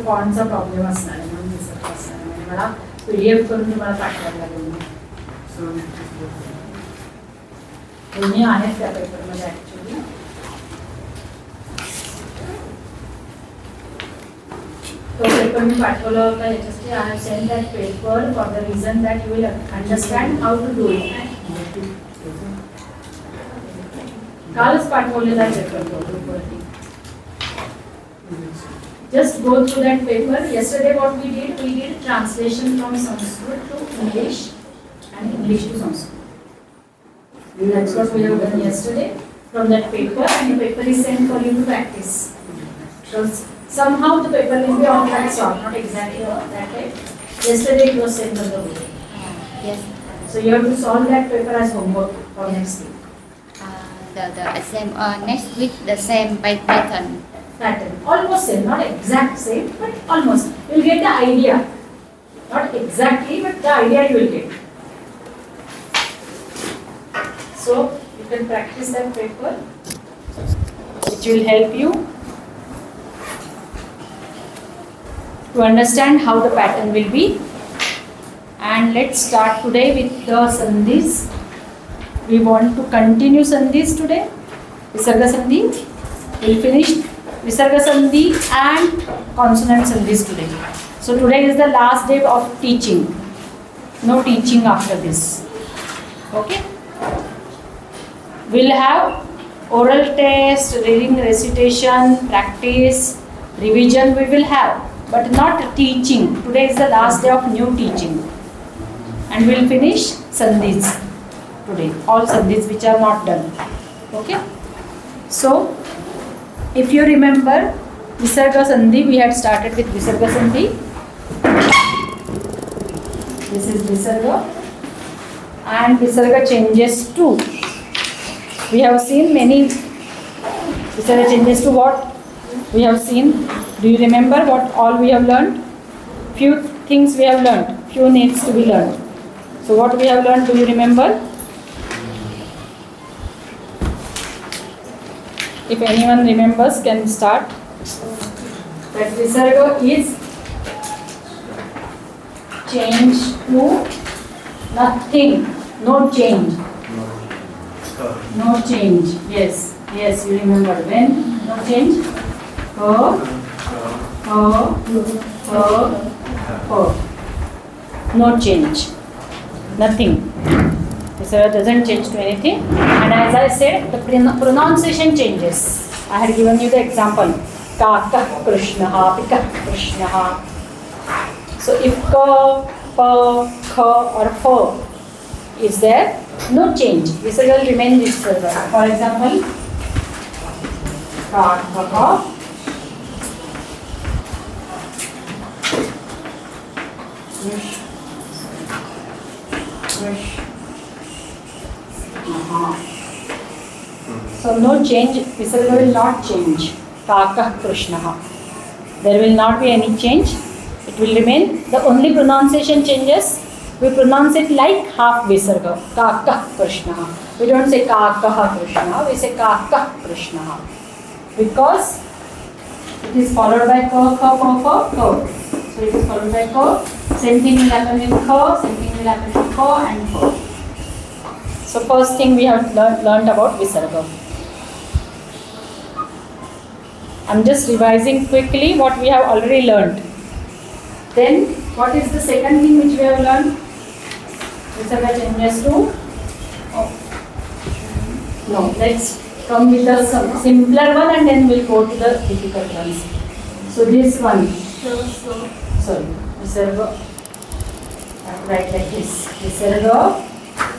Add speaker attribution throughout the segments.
Speaker 1: फॉन्टचा problem असणार आहे म्हणून दिसत असणार म्हणजे मला PDF करून तुम्हाला पाठवायला लागेल. दोन्ही आहेत त्या पेपरमध्ये ऍक्च्युली. तो पेपर मी पाठवला होता याच्यासाठी. I have send that paper for the reason that you will understand how to do it. कालच पाठवलेला पेपर तो ग्रुपवरती. Just go through that paper. Yesterday what we did translation from Sanskrit to English and English to Sanskrit. That's what we have done yesterday from that paper, and the paper is sent for you to practice. So somehow the paper will be on that sort, not exactly that way. Yesterday it was sent on the way.
Speaker 2: Yes.
Speaker 1: So you have to solve that paper as homework for next week.
Speaker 2: The same next week the same pattern.
Speaker 1: Almost same, not exact same, but almost. You will get the idea. Not exactly, but the idea you will get. So you can practice that paper, which will help you to understand how the pattern will be. And let's start today with the sandhis. We want to continue sandhis today. Visarga sandhi. We will finish Visarga sandhi and consonant sandhis today. So today is the last day of teaching. No teaching after this. Okay? We'll have oral test, reading, recitation, practice, revision we will have, but not teaching. Today is the last day of new teaching. And we'll finish sandhis today. All sandhis which are not done. Okay? So if you remember Visarga Sandhi, we had started with Visarga Sandhi. This is Visarga. And Visarga changes to. We have seen many Visarga changes to what? We have seen. Do you remember what all we have learned? Few things we have learned. Few needs to be learned. So what we have learned, do you remember? If anyone remembers, can start. That Visarga is change to nothing, no change. No change. Yes, yes, you remember. When no change? No change. Nothing. Visarga doesn't change to anything, and as I said, the pronunciation changes. I had given you the example. Ka, ka, Krishnaha, pika, Krishnaha. So if ka, pa, kha or pha is there, no change. Visarga will remain Visarga. For example, ka, ka, ka. So no change, Visarga will not change. Kaka Krishnaha. There will not be any change. It will remain. The only pronunciation changes. We pronounce it like half Visarga. Kaka Krishnaha. We don't say Kaka Krishnaha. We say Kaka Krishnaha. Because it is followed by Ka, Ka, Pa, Pa, Ka. So it is followed by Ka. Same thing will happen in Ka. Same thing will happen in Ka and Pa. So first thing we have learned about Visarga. I'm just revising quickly what we have already learned. Then what is the second thing which we have learned? Visarga changes to. Oh. No, let's come with the simpler one and then we'll go to the difficult ones. So this one. Sorry. Visarga. Write like this. Visarga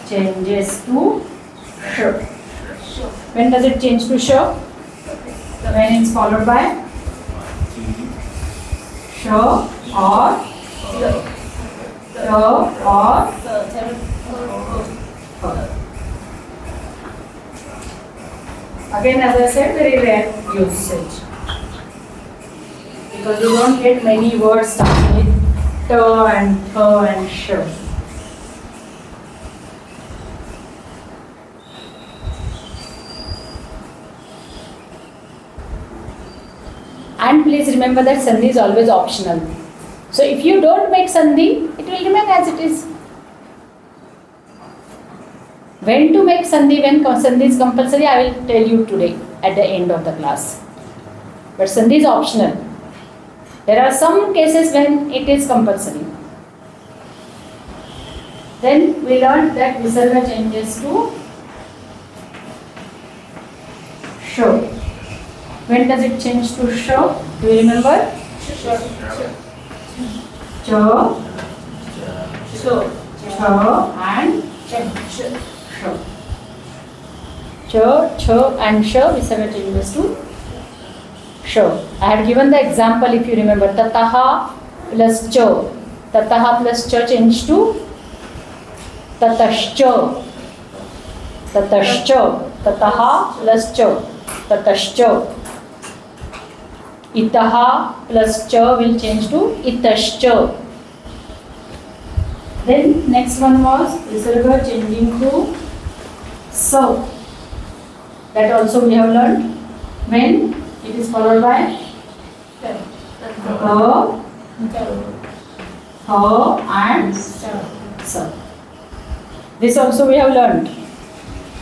Speaker 1: changes to sh. When does it change to sh? When it's followed by sh or again, as I said, very rare usage because you don't get many words starting with t and sh. And please remember that sandhi is always optional. So if you don't make sandhi, it will remain as it is. When to make sandhi, when sandhi is compulsory, I will tell you today at the end of the class. But sandhi is optional. There are some cases when it is compulsory. Then we learned that visarga changes to show. When does it change to show? Do you remember? Cho, and show. Cho and show, visarga changes to show. I had given the example, if you remember, tataha plus cho. Tataha plus cho change to tatascho. Tatascho. Tataha plus cho. Tatascho. Itaha plus cho will change to itascho. Then next one was visarga changing to so. That also we have learned. When it is followed by and so. This also we have learned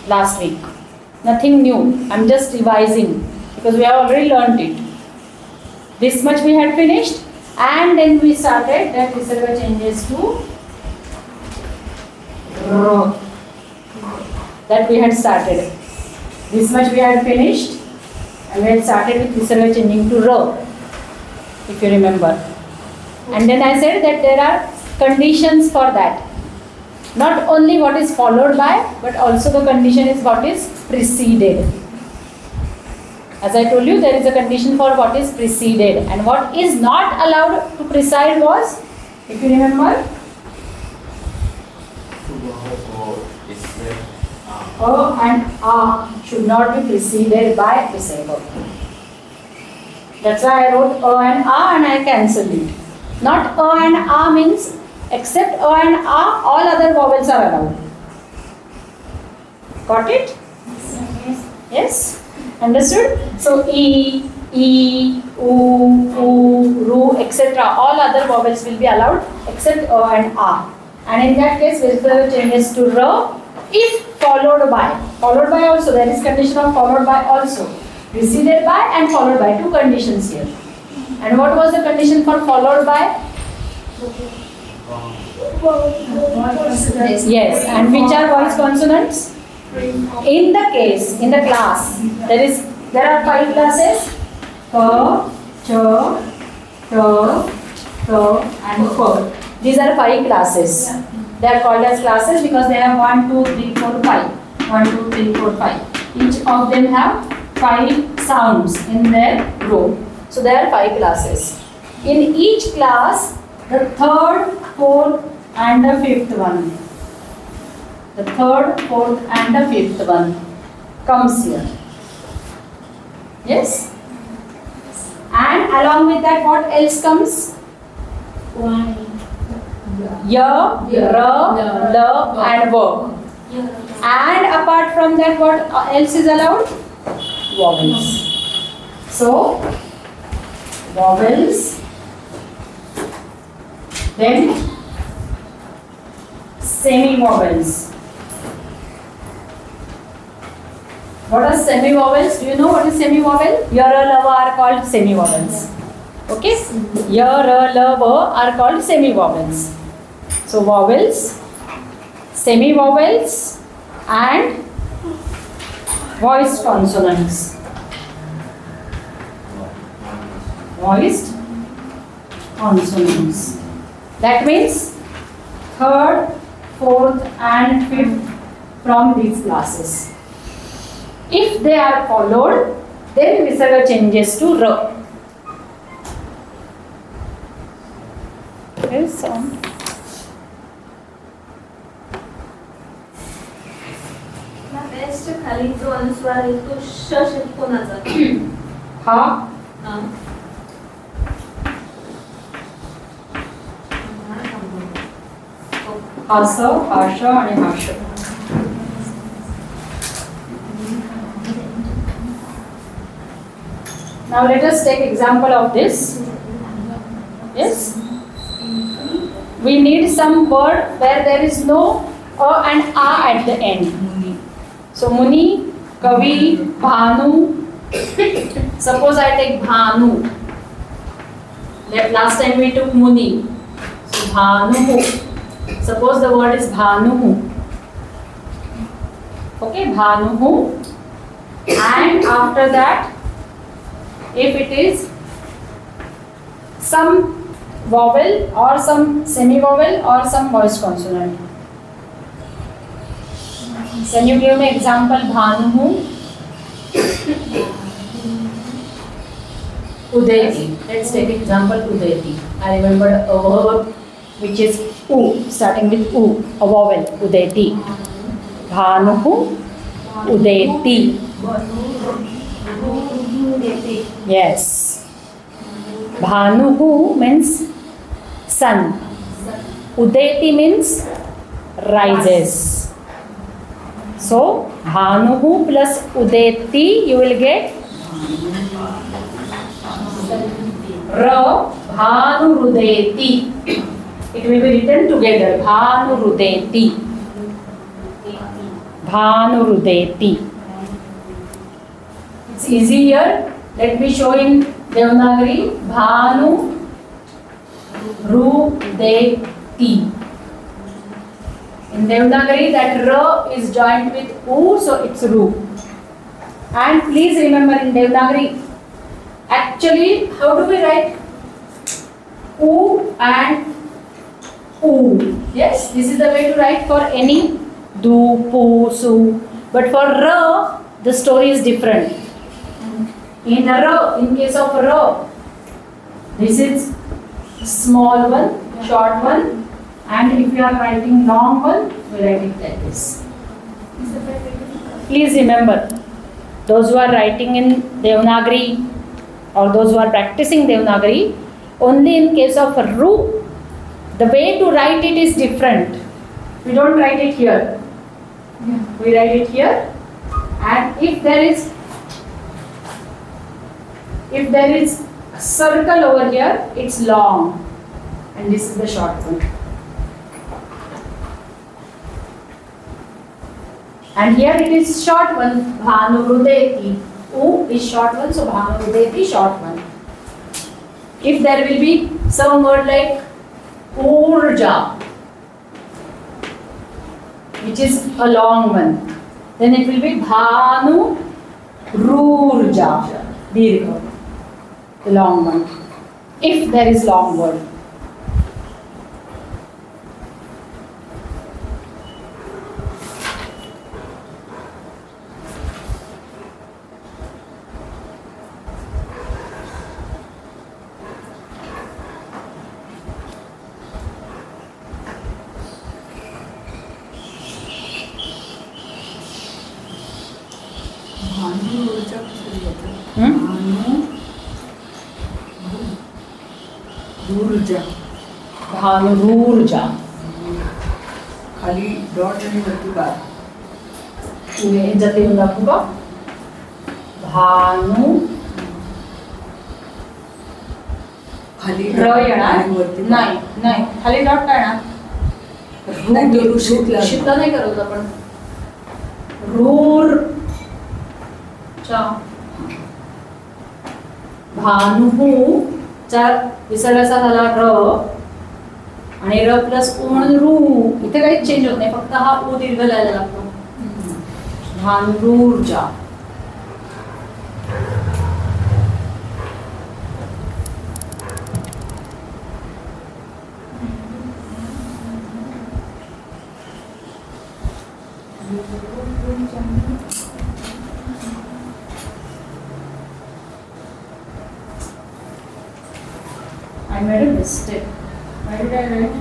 Speaker 1: last week. Nothing new. I am just revising because we have already learned it. This much we had finished, and then we started that visarga changes to ro. That we had started. This much we had finished, and we had started with visarga changing to ro, if you remember. And then I said that there are conditions for that. Not only what is followed by, but also the condition is what is preceded. As I told you, there is a condition for what is preceded, and what is not allowed to precede was, if you remember, O and A should not be preceded by visarga. That's why I wrote O and A and I cancelled it. Not O and A means except O and A, all other vowels are allowed. Got it? Yes? Understood? So E, U, Ru, etc. all other vowels will be allowed except O and A. And in that case, visarga changes to Ra if followed by. Followed by also, there is condition of followed by also. Preceded by and followed by, two conditions here. And what was the condition for followed by? Yes, and which are voice consonants? In the case, in the class, there are 5 classes: ka, cha, ta, ta, and fa. These are 5 classes. They are called as classes because they have 1, 2, 3, 4, 5. 1, 2, 3, 4, 5. Each of them have 5 sounds in their row. So there are 5 classes. In each class, the third, fourth, and the fifth one. The third, fourth, and the fifth one comes here. Yes? And along with that, what else comes? Ya, ra, la, and va. And apart from that, what else is allowed? Vowels. So, vowels. Then, semi-vowels. What are semi-vowels? Do you know what is semi-vowel? Ya, ra, la, va are called semi-vowels. Okay? Ya, ra, la, va are called semi-vowels. So, vowels, semi-vowels, and voiced consonants. Voiced consonants. That means third, fourth, and fifth from these classes. If they are followed, then visarga changes to ra. Yes,
Speaker 3: best खाली जो अनुस्वार आहे तो श शब्द कोणाचा?
Speaker 1: हा, हास, हाश आणि हाश. Now let us take example of this. Yes. We need some word where there is no a and a at the end. So Muni, Kavi, Bhanu. Suppose I take Bhanu. Last time we took Muni. So Bhanu. Suppose the word is Bhanu. Okay, Bhanu. And after that, if it is some vowel or some semi-vowel or some voice consonant. Can you give me example? Bhanu. Udeti. Let's take example Udeti. I remembered a verb which is U, starting with U, a vowel, Udeti. Bhanu Udeti. Yes. Bhanu means sun. Udeti means rises. So Bhanu plus Udeti, you will get Ra Bhanu Rudeti. It will be written together. Bhanu Rudeti. Bhanu Rudeti. It's easy here. Let me show in Devanagari. Bhanu Rudeti. In Devanagari, that R is joined with U, so it's Ru. And please remember in Devanagari, actually, how do we write U and U? Yes, this is the way to write for any Du, Pu, Su. But for R, the story is different. In R, in case of R, this is small one, short one. And if you are writing long one, we write it like this. Please remember, those who are writing in Devanagari or those who are practicing Devanagari, only in case of Ru, the way to write it is different. We don't write it here. We write it here. And if there is a circle over here, it's long. And this is the short one. And here it is short one, Bhanu Rudeti. U is short one, so Bhanu Rudeti, short one. If there will be some word like Urja, which is a long one, then it will be Bhanu Rurja, the long one. If there is long word. भानुरूर्जा
Speaker 4: खाली dot आणि वरती बार
Speaker 1: जाते दाखवू का भानु
Speaker 4: खाली
Speaker 1: र येणार नाही नाही खाली डॉट काय येणार शीतला नाही करत आपण रूर चा भानु चा विसर्ग असा झाला र आणि र प्लस उ म्हणून रू इथे काहीच चेंज होत नाही फक्त हा उ दीर्घ लायला लागतो भानुरूर्जा I made a mistake. Why did I write?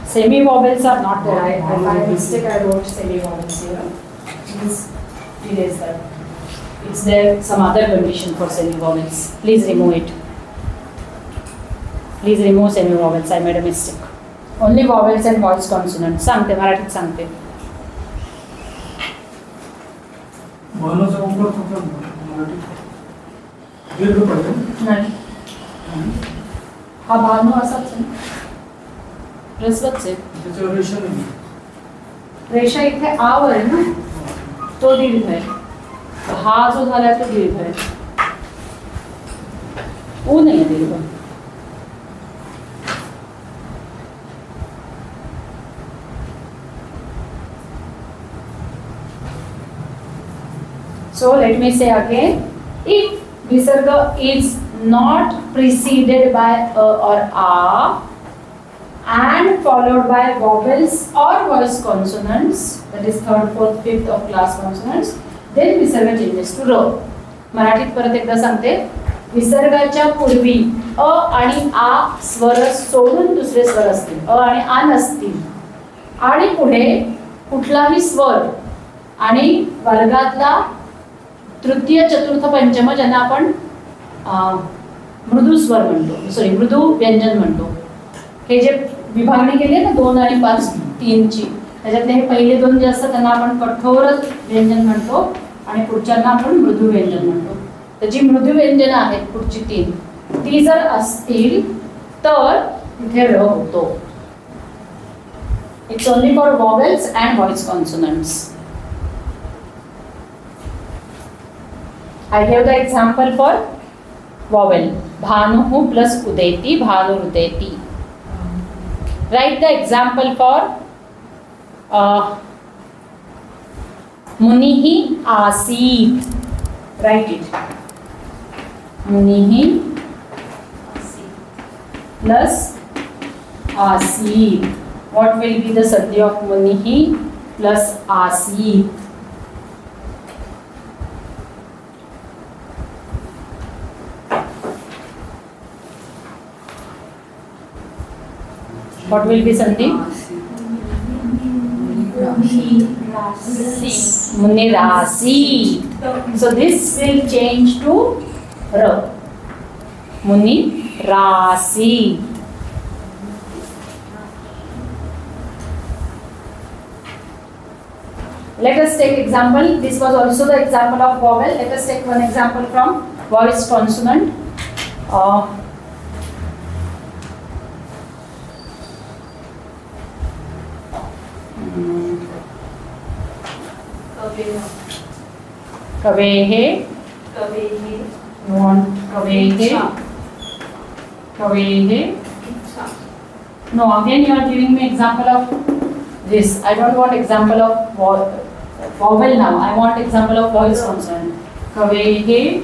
Speaker 1: Semi-vowels are not there. By mistake I wrote semi-vowels here. Please erase that. It's there some other condition for semi-vowels. Please remove it. Please remove semi-vowels. I made a mistake. Only vowels and voice consonants. सांगते मराठीत सांगते.
Speaker 5: भावनाचा वापर फक्त मराठी दीर्घ पडतो
Speaker 1: नाही. हा भानू असाच आहे, रस्वच आहे.
Speaker 5: त्याच्यावर रेषा नाही.
Speaker 1: रेषा इथे आवर आहे ना, तो दीर्घ आहे. हा जो झाला तो दीर्घ आहे. ऊ नाही आहे दीर्घ. So let me say again, if visarga is not preceded by a or a and followed by vowels or voice consonants, that is third, fourth, fifth of class consonants, then visarga changes to r. मराठीत परत एकदा सांगते, विसर्गाच्या पूर्वी अ आणि आ स्वर सोडून दुसरे स्वर असतील, अ आणि आ नसतील, आणि पुढे कुठलाही स्वर आणि वर्गातला तृतीय, चतुर्थ, पंचम ज्यांना आपण मृदू स्वर म्हणतो, सॉरी मृदू व्यंजन म्हणतो, हे जे विभागणी केली आहे ना 2 आणि 5, 3 ची, त्याच्यातले हे पहिले 2 जे असतात त्यांना आपण कठोर व्यंजन म्हणतो आणि पुढच्यांना आपण मृदू व्यंजन म्हणतो. तर जी मृदू व्यंजन आहेत पुढची 3, ती जर असतील तर इथे र होतो. It's only for vowels and voice consonants. I gave the example for vowel. Bhanuhu plus udeti, bhanurudeti. Write the example for munihi asit. Write it. Munihi plus asit. What will be the sadhya of munihi plus asit? What will be Sandhi? Munirasi. So this will change to R. Munirasi. Let us take example. This was also the example of vowel. Let us take one example from voice consonant. Kavehe. You want kavehe? Kavehe. No, again you are giving me example of this. I don't want example of vowel now. I want example of voice consonant. Kavehe.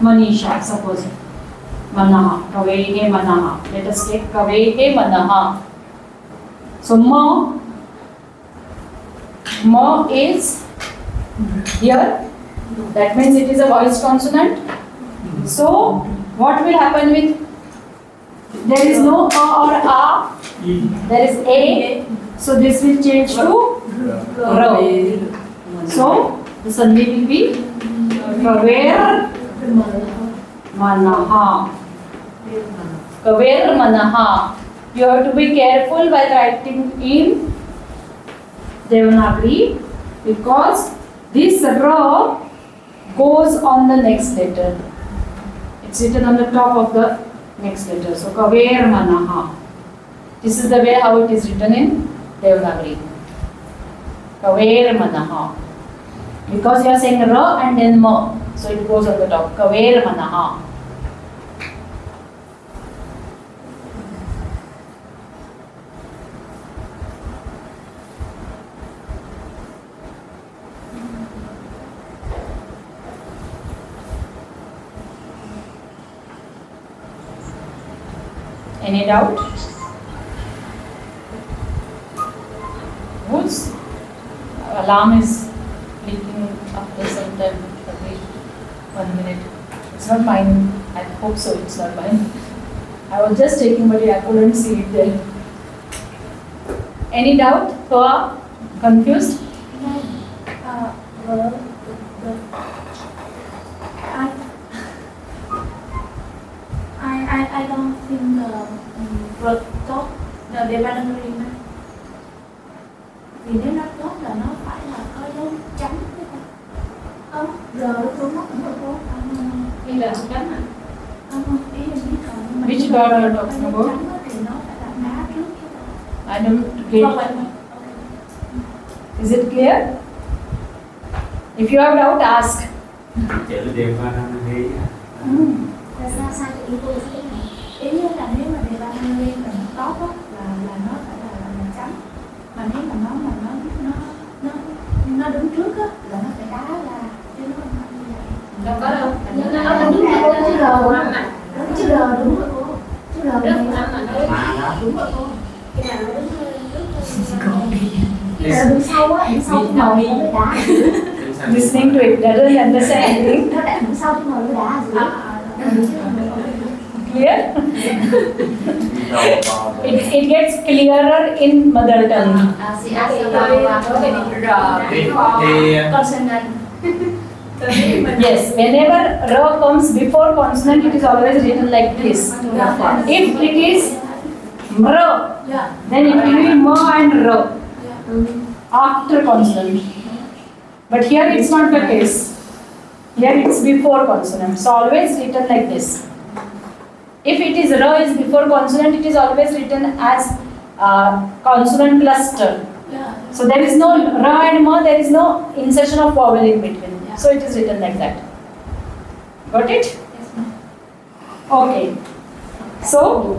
Speaker 1: Manisha, suppose. Manaha. Kavehe manaha. Let us take kavehe manaha. So ma is here, that means it is a voice consonant. So what will happen with, there is no a or a, there is a, so this will change to r. So the sandhi will be kaver manaha. Kaver manaha. You have to be careful while writing in Devanagari because this R goes on the next letter. It's written on the top of the next letter. So Kaver Manaha. This is the way how it is written in Devanagari. Kaver Manaha. Because you are saying R and then Ma, so it goes on the top. Kaver Manaha. Any doubt? Whose alarm is blinking after some time? Wait 1 minute. It's not mine. I hope so. It's not mine. I was just checking, but I couldn't see it there. Any doubt? Thoa? Confused?
Speaker 3: I don't think vượt tốt là để ba đăng mà vì nếu nó tốt là nó phải là có dấu chấm
Speaker 1: Which dot are you talking about? I don't get. Is it clear? If you have doubt, ask.
Speaker 3: Tại sao sai cho ý cô sẽ thế này? Ý như là nếu mà đề ba nó lên là nó tốt á, là nó phải là trắng. Mà nếu mà nó đứng trước á, là nó phải đá ra chứ nó không như vậy.
Speaker 2: Đâu có đâu.
Speaker 3: Nó đứng trước cô chứ rờ đúng không? Chứ rờ đúng rồi cô. Chứ rờ đúng rồi cô. Cái nào nó đứng đứng sau á, đứng sau cái màu nó mới đá.
Speaker 1: Listening to it doesn't understand anything.
Speaker 3: Nó đã đứng sau cái màu nó đá dưới.
Speaker 1: Clear? It gets clearer in mother tongue.
Speaker 2: Consonant.
Speaker 1: Yes, whenever r comes before consonant, it is always written like this. If it is r, then it will be m and r after consonant. But here it's not the case. Here it's before consonant. So always written like this. If it is r is before consonant, it is always written as consonant cluster. So there is no r and m, there is no insertion of vowel in between. So it is written like that. Got it? Okay. So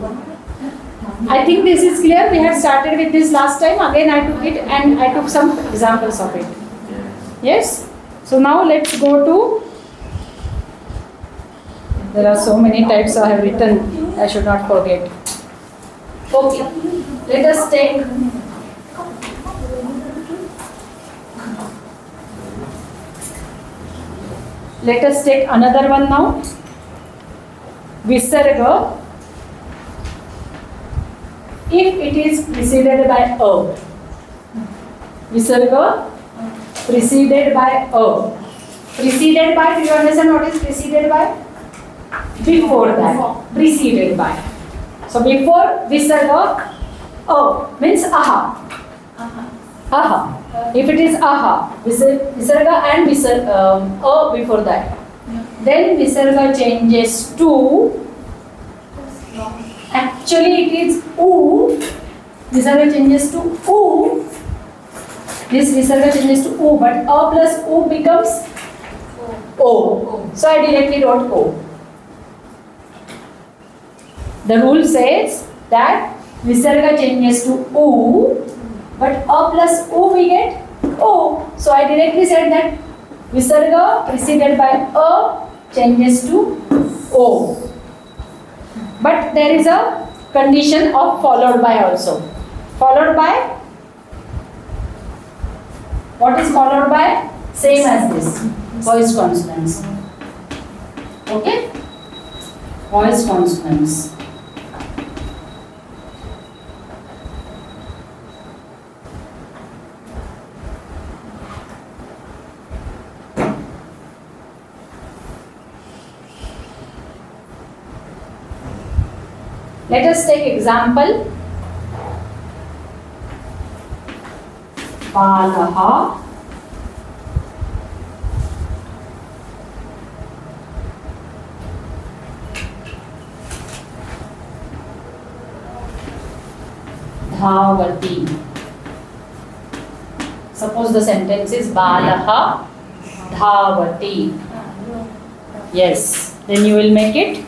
Speaker 1: I think this is clear. We had started with this last time. Again I took it and I took some examples of it. Yes? So now let's go to, there are so many types I have written, I should not forget. Okay, let us take another one now. Visarga. If it is preceded by a. Visarga preceded by a. Preceded by, do you understand what is preceded by? Before that. Preceded by. So before visarga, a means aha. Aha. If it is aha, visarga and a before that. Then visarga changes to, actually it is u. Visarga changes to u. This visarga changes to o, but a plus o becomes o. So I directly wrote o. The rule says that visarga changes to o, but a plus o we get o. So I directly said that visarga preceded by a changes to o. But there is a condition of followed by also. Followed by, what is followed by? Same as this, voiced consonants. Okay? Voiced consonants. Let us take example. Balaha. Dhavati. Suppose the sentence is Balaha Dhavati. Yes. Then you will make it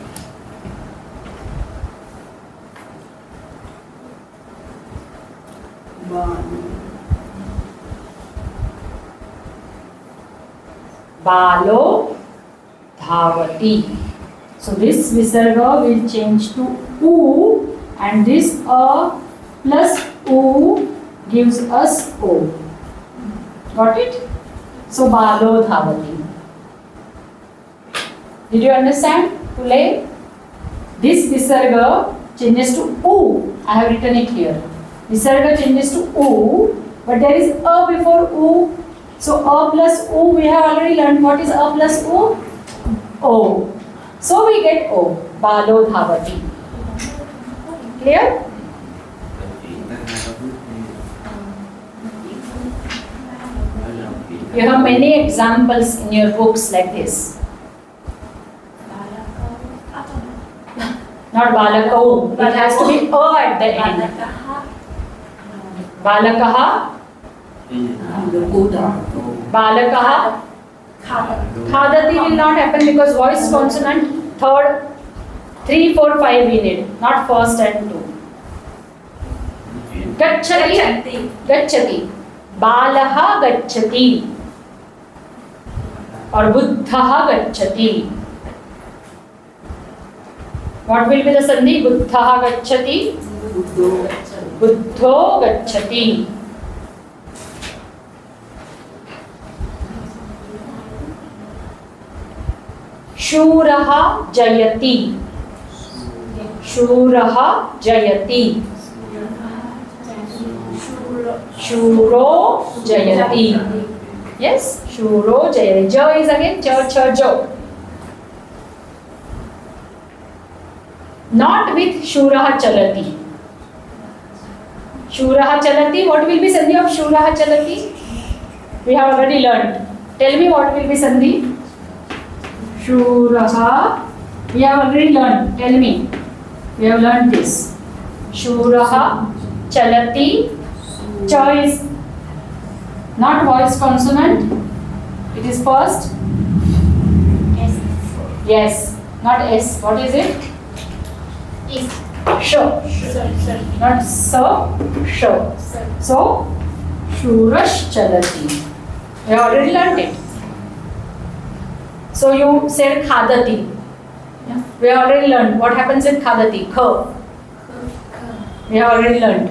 Speaker 1: Balo Dhavati. So this visarga will change to u, and this a plus u gives us o. Got it? So Balo Dhavati. Did you understand? Phule? This visarga changes to u. I have written it here. Visarga changes to u, but there is a before u. So a plus u, we have already learned what is a plus u? O. So we get o. Balo Dhavati. Clear? You have many examples in your books like this. Not balakau. It has to be a at the end. Balakaha. Balakaha. Khadati will not happen because voice consonant third, 3, 4, 5 we need, not first and 2. Gacchati. Gacchati. Balaha gacchati. Or buddhaha gacchati. What will be the sandhi? Buddhaha gacchati. Buddho gacchati. Shuraha jayati. Shuraha jayati. Shuro jayati. Yes, Shuro jayati. Jo is again jo. Not with Shuraha chalati. Shuraha chalati. What will be sandhi of Shuraha chalati? We have already learned. Tell me what will be sandhi? Shuraha. We have already learned. Tell me. We have learned this. Shuraha chalati. Cha is not voice consonant. It is first. Yes. Not S. What is it? Sho. Not so. Sho. So, Shurash chalati. We have already learned it. So you said khadati. We have already learned. What happens with khadati? Kha. We have already learned.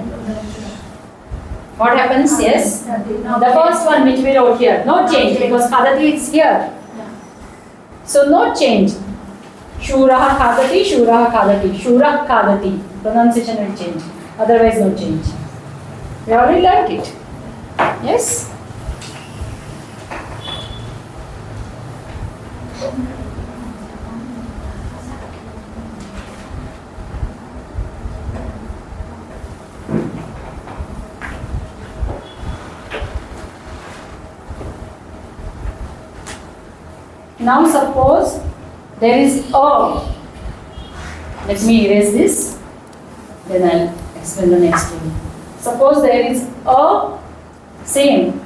Speaker 1: What happens? Yes. The first one which we wrote here. No change because khadati is here. So no change. Shuraha khadati, shuraha khadati, shurah khadati. Pronunciation will change. Otherwise no change. We have already learned it. Yes. Now suppose there is a. Let me erase this. Then I'll explain the next one. Suppose there is a same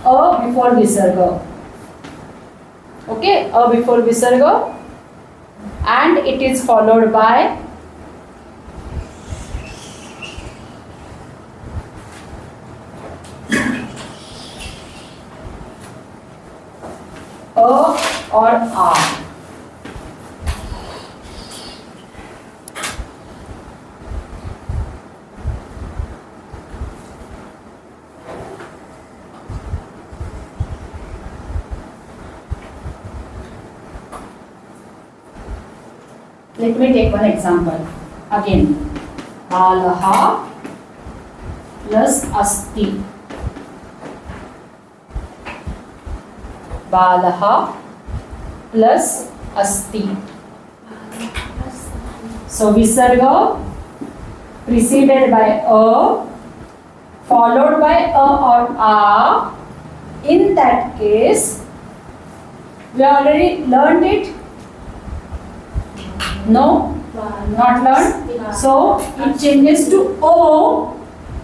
Speaker 1: a before visarga. Okay, a before visarga, and it is followed by a or a. Let me take one example. Again, balaha plus asti. Balaha plus asti. So visarga preceded by a, followed by a or a. In that case, we already learned it. No, not learned. So it changes to O,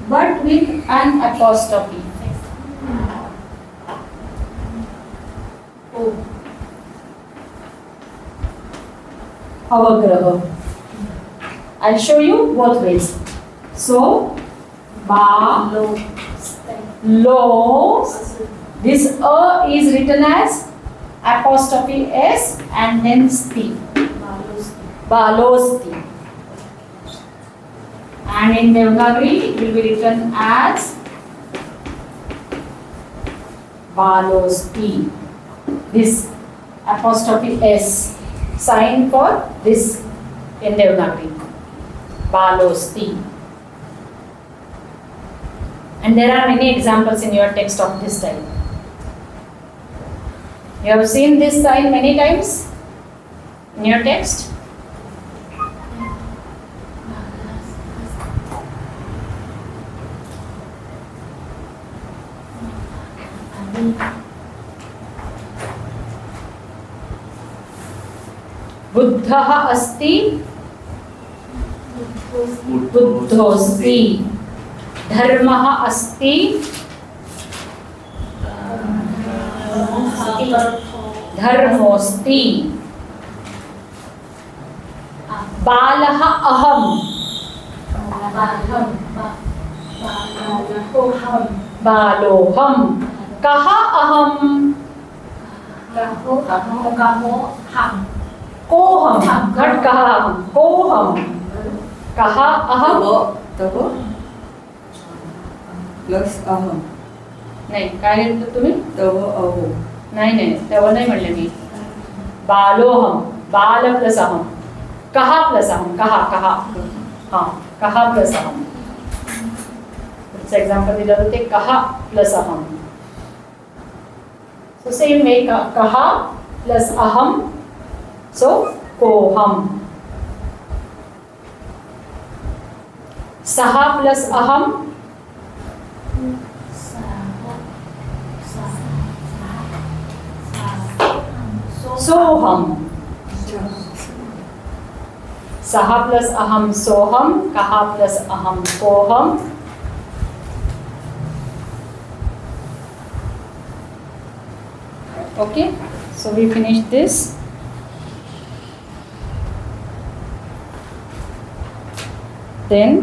Speaker 1: but with an apostrophe. O. Avagraha. I'll show you both ways. So, ba, lo. This A is written as apostrophe S and then sti. Balosti. And in Devanagari it will be written as Balosti. This apostrophe S sign for this in Devanagari. Balosti. And there are many examples in your text of this type. You have seen this sign many times in your text. बुद्धः अस्ति बुद्धोऽस्ति धर्मः अस्ति धर्मोऽस्ति बालः अहम् बालोऽहम् कः अहम् कोऽहम् घट कः अहम् कोऽहम् कः अहम्
Speaker 4: तव प्लस अहम
Speaker 1: नाही काय म्हणतो तुम्ही
Speaker 4: तव अहो
Speaker 1: नाही तेव्हा नाही म्हणले मी बालोहम बाल प्लस अहम कहा प्लस अहम कहा हाँ कहा प्लस अहम एग्जाम्पल दिलं होतं ते कहा प्लस अहम सो सेम वे कहा प्लस अहम सो कोहम सहा प्लस अहम सोहम सहा प्लस अहम सोहम कहा प्लस अहम कोहम okay so we finished this then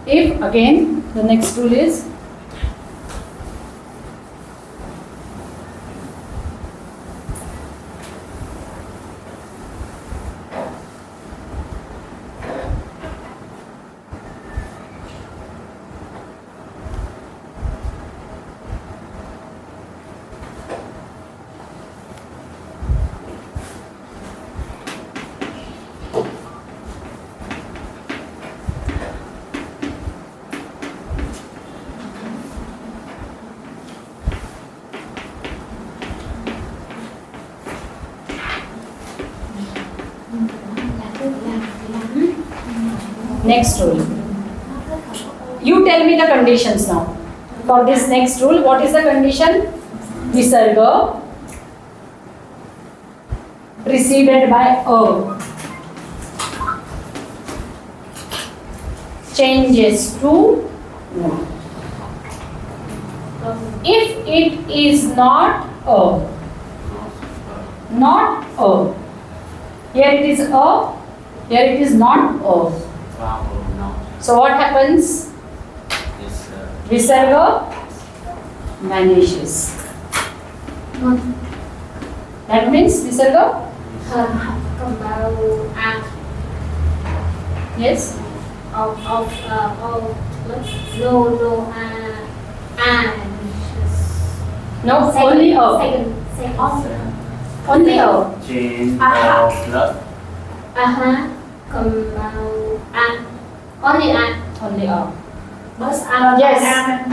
Speaker 1: if again the next rule is next rule. You tell me the conditions now. For this next rule, what is the condition? Visarga preceded by a changes to no. If it is not a, here it is a, here it is not a. So what happens? Visarga vanishes. That means Visarga? Yes? No, only a. Only a.
Speaker 6: Change of plus.
Speaker 1: Only a. Yes.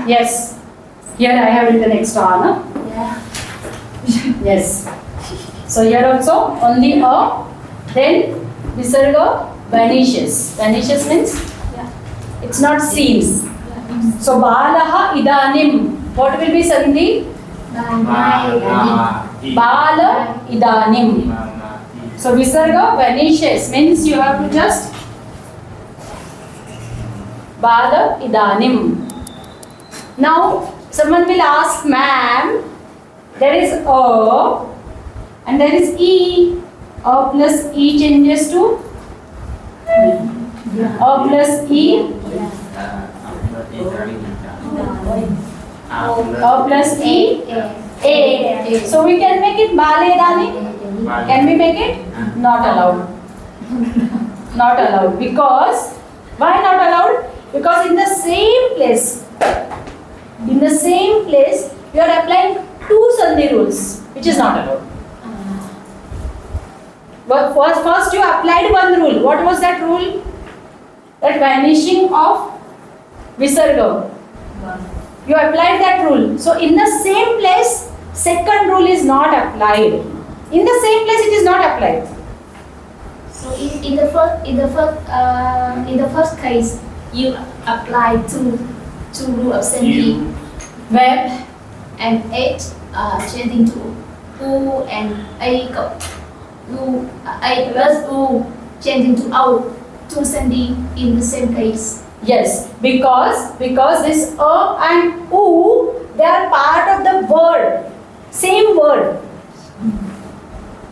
Speaker 1: Yes. Here I have written extra, no?
Speaker 3: Yeah.
Speaker 1: Yes. So here also only a. Then Visarga vanishes. Vanishes means it's not seen. So Balaha idanim. What will be Sandhi? Bala idanim. So Visarga vanishes means you have to just Bala idanim. Now someone will ask, ma'am, there is a and there is e. A plus e changes to a plus e. A plus e. A. So we can make it Bala idanim. Can we make it? Not allowed. Not allowed. Because why not allowed? Because in the same place, you are applying two Sandhi rules, which is not allowed. But first you applied one rule. What was that rule? That vanishing of Visarga. You applied that rule. So in the same place, second rule is not applied. In the same place, it is not applied.
Speaker 3: So in the first case, you apply two rule of sending.
Speaker 1: Where?
Speaker 3: And H changing to U and A U, A plus U changing to O, to sending in the same case.
Speaker 1: Yes, because this A and U, they are part of the word, same word.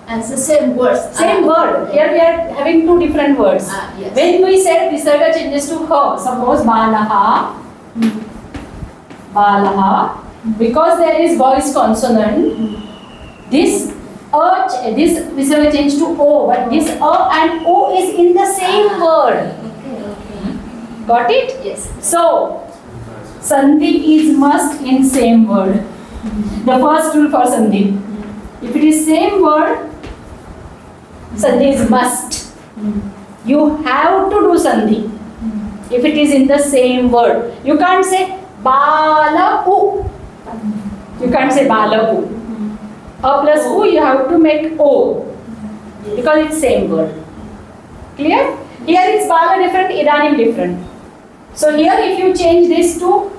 Speaker 3: And the same words.
Speaker 1: Same word. Here we are having two different words.
Speaker 3: Yes.
Speaker 1: When we said visarga changes to her, suppose balaha, balaha, because there is voice consonant, this visarga change to O, but this A and O is in the same word.
Speaker 3: Okay.
Speaker 1: Got it?
Speaker 3: Yes.
Speaker 1: So, sandhi is must in same word. The first rule for sandhi. If it is same word, sandhi is must. You have to do sandhi. If it is in the same word. You can't say bala u. You can't say bala u. A plus u, you have to make o. Because it's same word. Clear? Here it's bala different, idanim different. So here if you change this to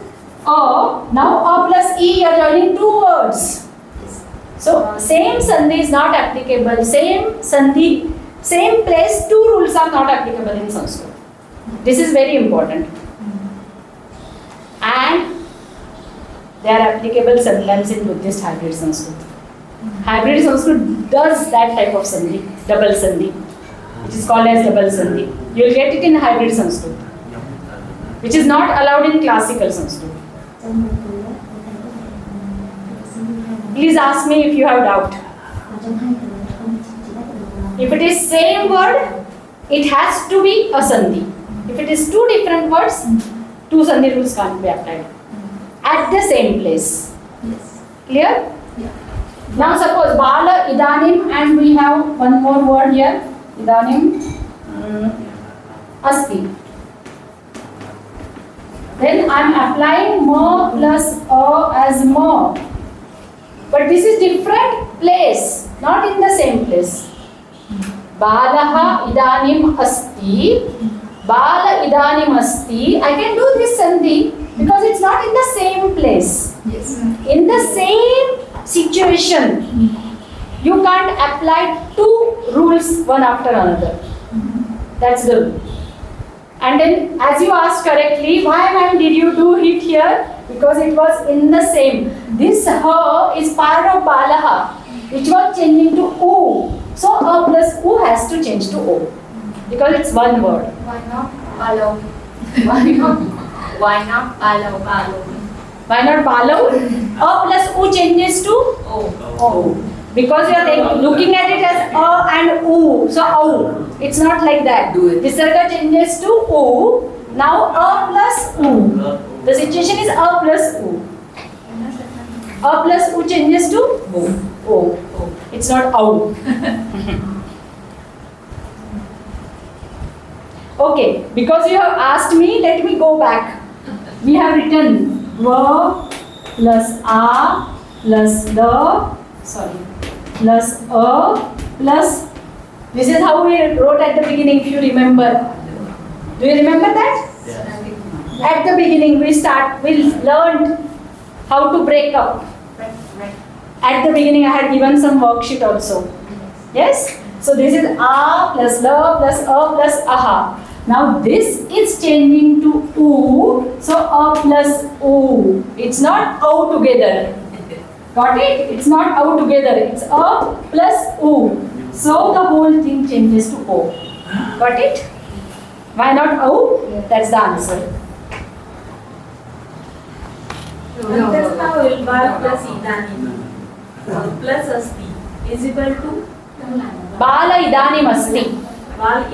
Speaker 1: a, now a plus e, you are joining two words. So same sandhi is not applicable. Same sandhi, same place, two rules are not applicable in Sanskrit. This is very important. And they are applicable sometimes in Buddhist hybrid Sanskrit. Hybrid Sanskrit does that type of sandhi, double sandhi. It is called as double sandhi. You will get it in hybrid Sanskrit, which is not allowed in classical Sanskrit. Please ask me if you have doubt. If it is same word, it has to be a sandhi. If it is two different words, two sandhi rules can't be applied at the same place.
Speaker 3: Yes.
Speaker 1: Clear? Yeah. Now suppose bala, idanim, and we have one more word here. Idanim, asti. Then I am applying ma plus a as ma. But this is different place, not in the same place. Balaha idanim asti. Bala idanim asti. I can do this sandhi because it's not in the same place.
Speaker 3: Yes.
Speaker 1: In the same situation, you can't apply two rules one after another. That's the rule. And then, as you asked correctly, why ma'am did you do it here? Because it was in the same. This ha is part of balaha, which was changing to u. So a plus u has to change to o, because it's one word.
Speaker 2: Why not follow? Why not? Why not follow?
Speaker 1: Why not balo? A plus u changes to o. Because you are looking at it as a and u. So o. It's not like that. Visarga changes to u. Now a plus u. The situation is a plus u. A plus u changes to o. It's not au. Okay, because you have asked me, let me go back. We have written va plus a plus the, plus a plus, this is how we wrote at the beginning, if you remember. Do you remember that?
Speaker 6: Yes.
Speaker 1: At the beginning we learned how to break up. At the beginning I had given some worksheet also. Yes? So this is a plus la plus a plus aha. Now this is changing to u. So a plus u. It's not o together. Got it? It's not o together. It's a plus u. So the whole thing changes to o. Got it? Why not o? That's the answer.
Speaker 7: That's how Ilvar plus Idanim plus Asti is equal to
Speaker 1: Bala idanim asti.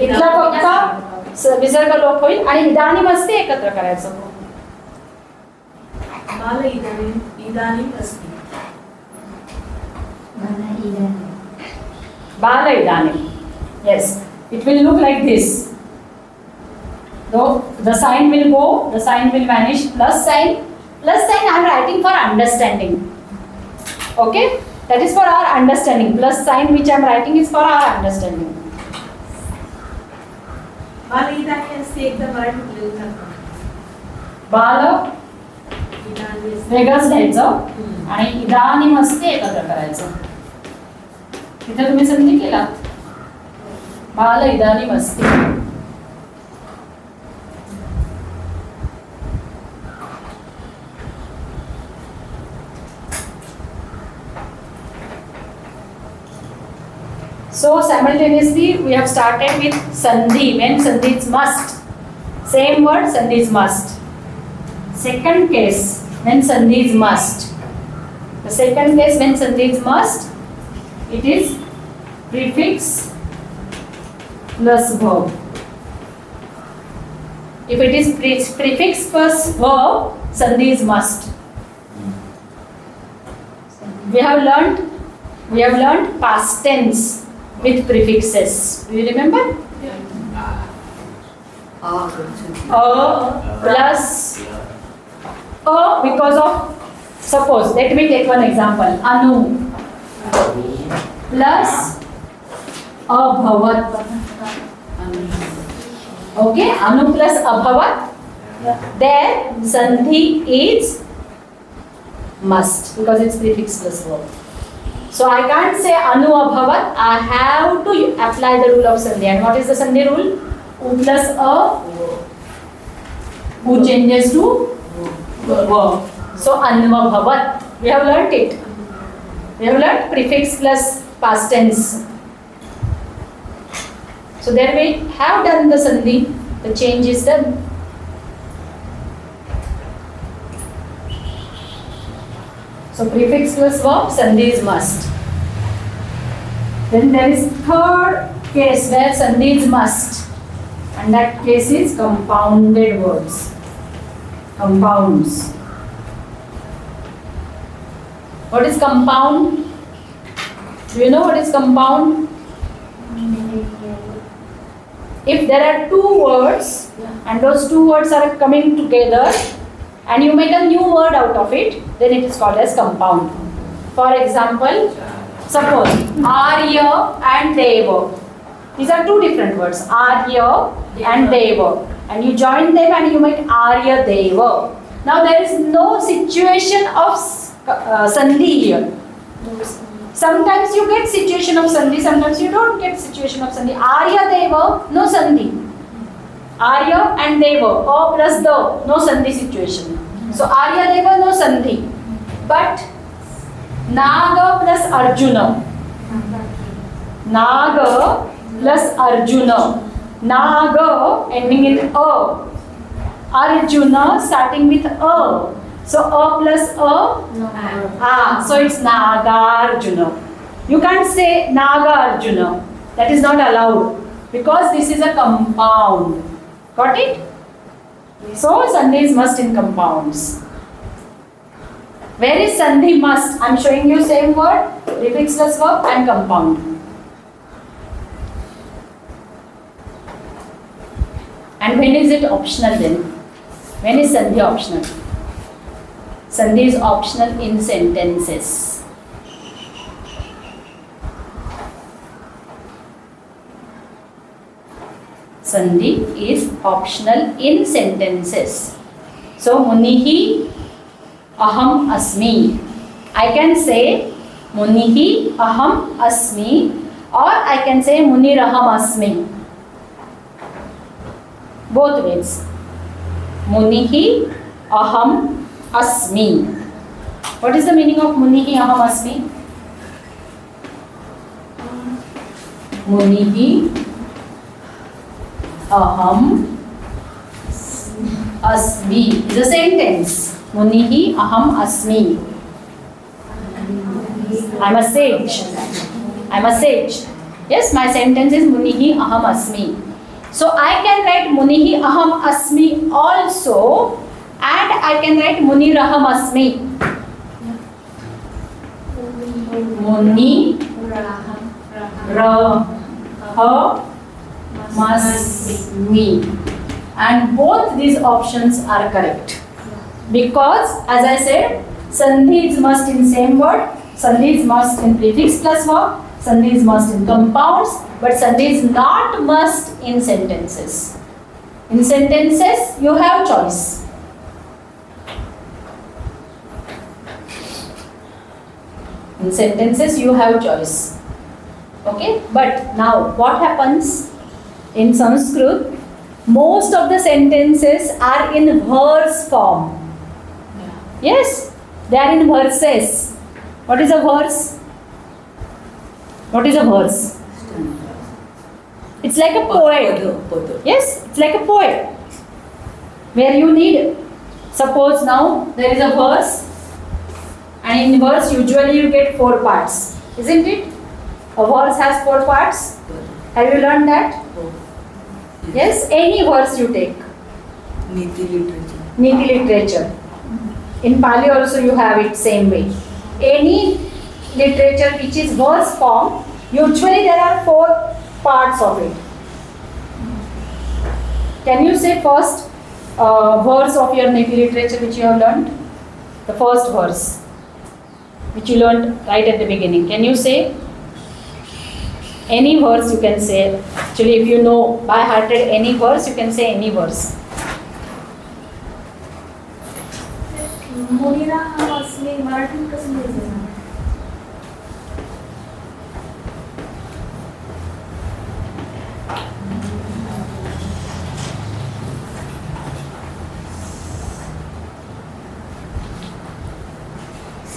Speaker 1: इथला फक्त विसर्ग लोप होईल आणि इदानीम असते एकत्र करायचं.
Speaker 7: बाल इदानीम अस्ति.
Speaker 1: Bala idanim. Yes. It will look like this. Though the sign will go, the sign will vanish. Plus sign I am writing for understanding. Okay? That is for our understanding. Plus sign which I am writing is for our understanding.
Speaker 7: बाल इदानीं अस्ति एकदा मराठीत लिहून टाका.
Speaker 1: बाल
Speaker 7: इदानीं अस्ति.
Speaker 1: वेगळंच लिहायचं आणि इदानीं असते एकत्र करायचं. इथे तुम्ही संधी केला. बाल इदानीं अस्ति. So simultaneously we have started with sandhi when sandhi is must. Same word sandhi is must. Second case when sandhi is must. The second case when sandhi is must, it is prefix plus verb. If it is prefix plus verb, sandhi is must. We have learnt past tense with prefixes. Do you remember? Plus because of, suppose, let me take one example. Anu plus abhavat. Okay, anu plus abhavat. There sandhi is must because it's prefix plus verb. So I can't say anu abhavat. I have to apply the rule of sandhi. And what is the sandhi rule? U plus a. U changes to verb. So anu abhavat. We have learnt it. We have learnt prefix plus past tense. So there we have done the sandhi. The change is done. So prefix plus verb, sandhi is must. Then there is third case where sandhi is must, and that case is compounded words. Compounds. What is compound? Do you know what is compound? If there are two words and those two words are coming together and you make a new word out of it, then it is called as compound. For example, suppose Arya and Deva. These are two different words, Arya and Deva. And you join them and you make Arya Deva. Now there is no situation of sandhi here. Sometimes you get situation of sandhi, sometimes you don't get situation of sandhi. Arya Deva, no sandhi. Arya and Deva, O plus the, no sandhi situation. So Arya Deva, no sandhi. But Naga plus Arjuna. Naga plus Arjuna. Naga ending in A. Arjuna starting with A. So A plus A. So it's Naga Arjuna. You can't say Naga Arjuna. That is not allowed because this is a compound. Got it? So sandhi is must in compounds. Where is sandhi must? I am showing you same word, prefix plus verb and compound. And when is it optional then? When is sandhi optional? Sandhi is optional in sentences. Sandhi is optional in sentences. So Munihi aham asmi. I can say Munihi aham asmi, or I can say Muniraham asmi. Both ways. Munihi aham asmi. What is the meaning of Munihi aham asmi? Munihi aham asmi is a sentence. Munihi aham asmi. I'm a sage. I'm a sage. Yes, my sentence is Munihi aham asmi. So I can write Munihi aham asmi also, and I can write Muniraham asmi. Muni Masmi. And both these options are correct. Because, as I said, sandhi is must in same word, Sandhi is must in prefix plus verb, sandhi is must in compounds, but sandhi is not must in sentences. In sentences, you have choice. In sentences, you have choice. Okay, but now what happens in Sanskrit? Most of the sentences are in verse form. Yes, they are in verses. What is a verse? What is a verse? It's like a poet. Yes, it's like a poet. Where you need, suppose now there is a verse, and in verse usually you get 4 parts. Isn't it? A verse has 4 parts. Have you learned that? Yes, any verse you take.
Speaker 4: Nidhi literature.
Speaker 1: Nidhi literature. In Pali also you have it same way. Any literature which is verse form, usually there are 4 parts of it. Can you say first verse of your Nidhi literature which you have learned? The first verse which you learned right at the beginning. Can you say? Any verse you can say. Actually, if you know by hearted any verse, you can say any verse.
Speaker 7: मुनिरा हम असली मराठी कसं लिहायचं?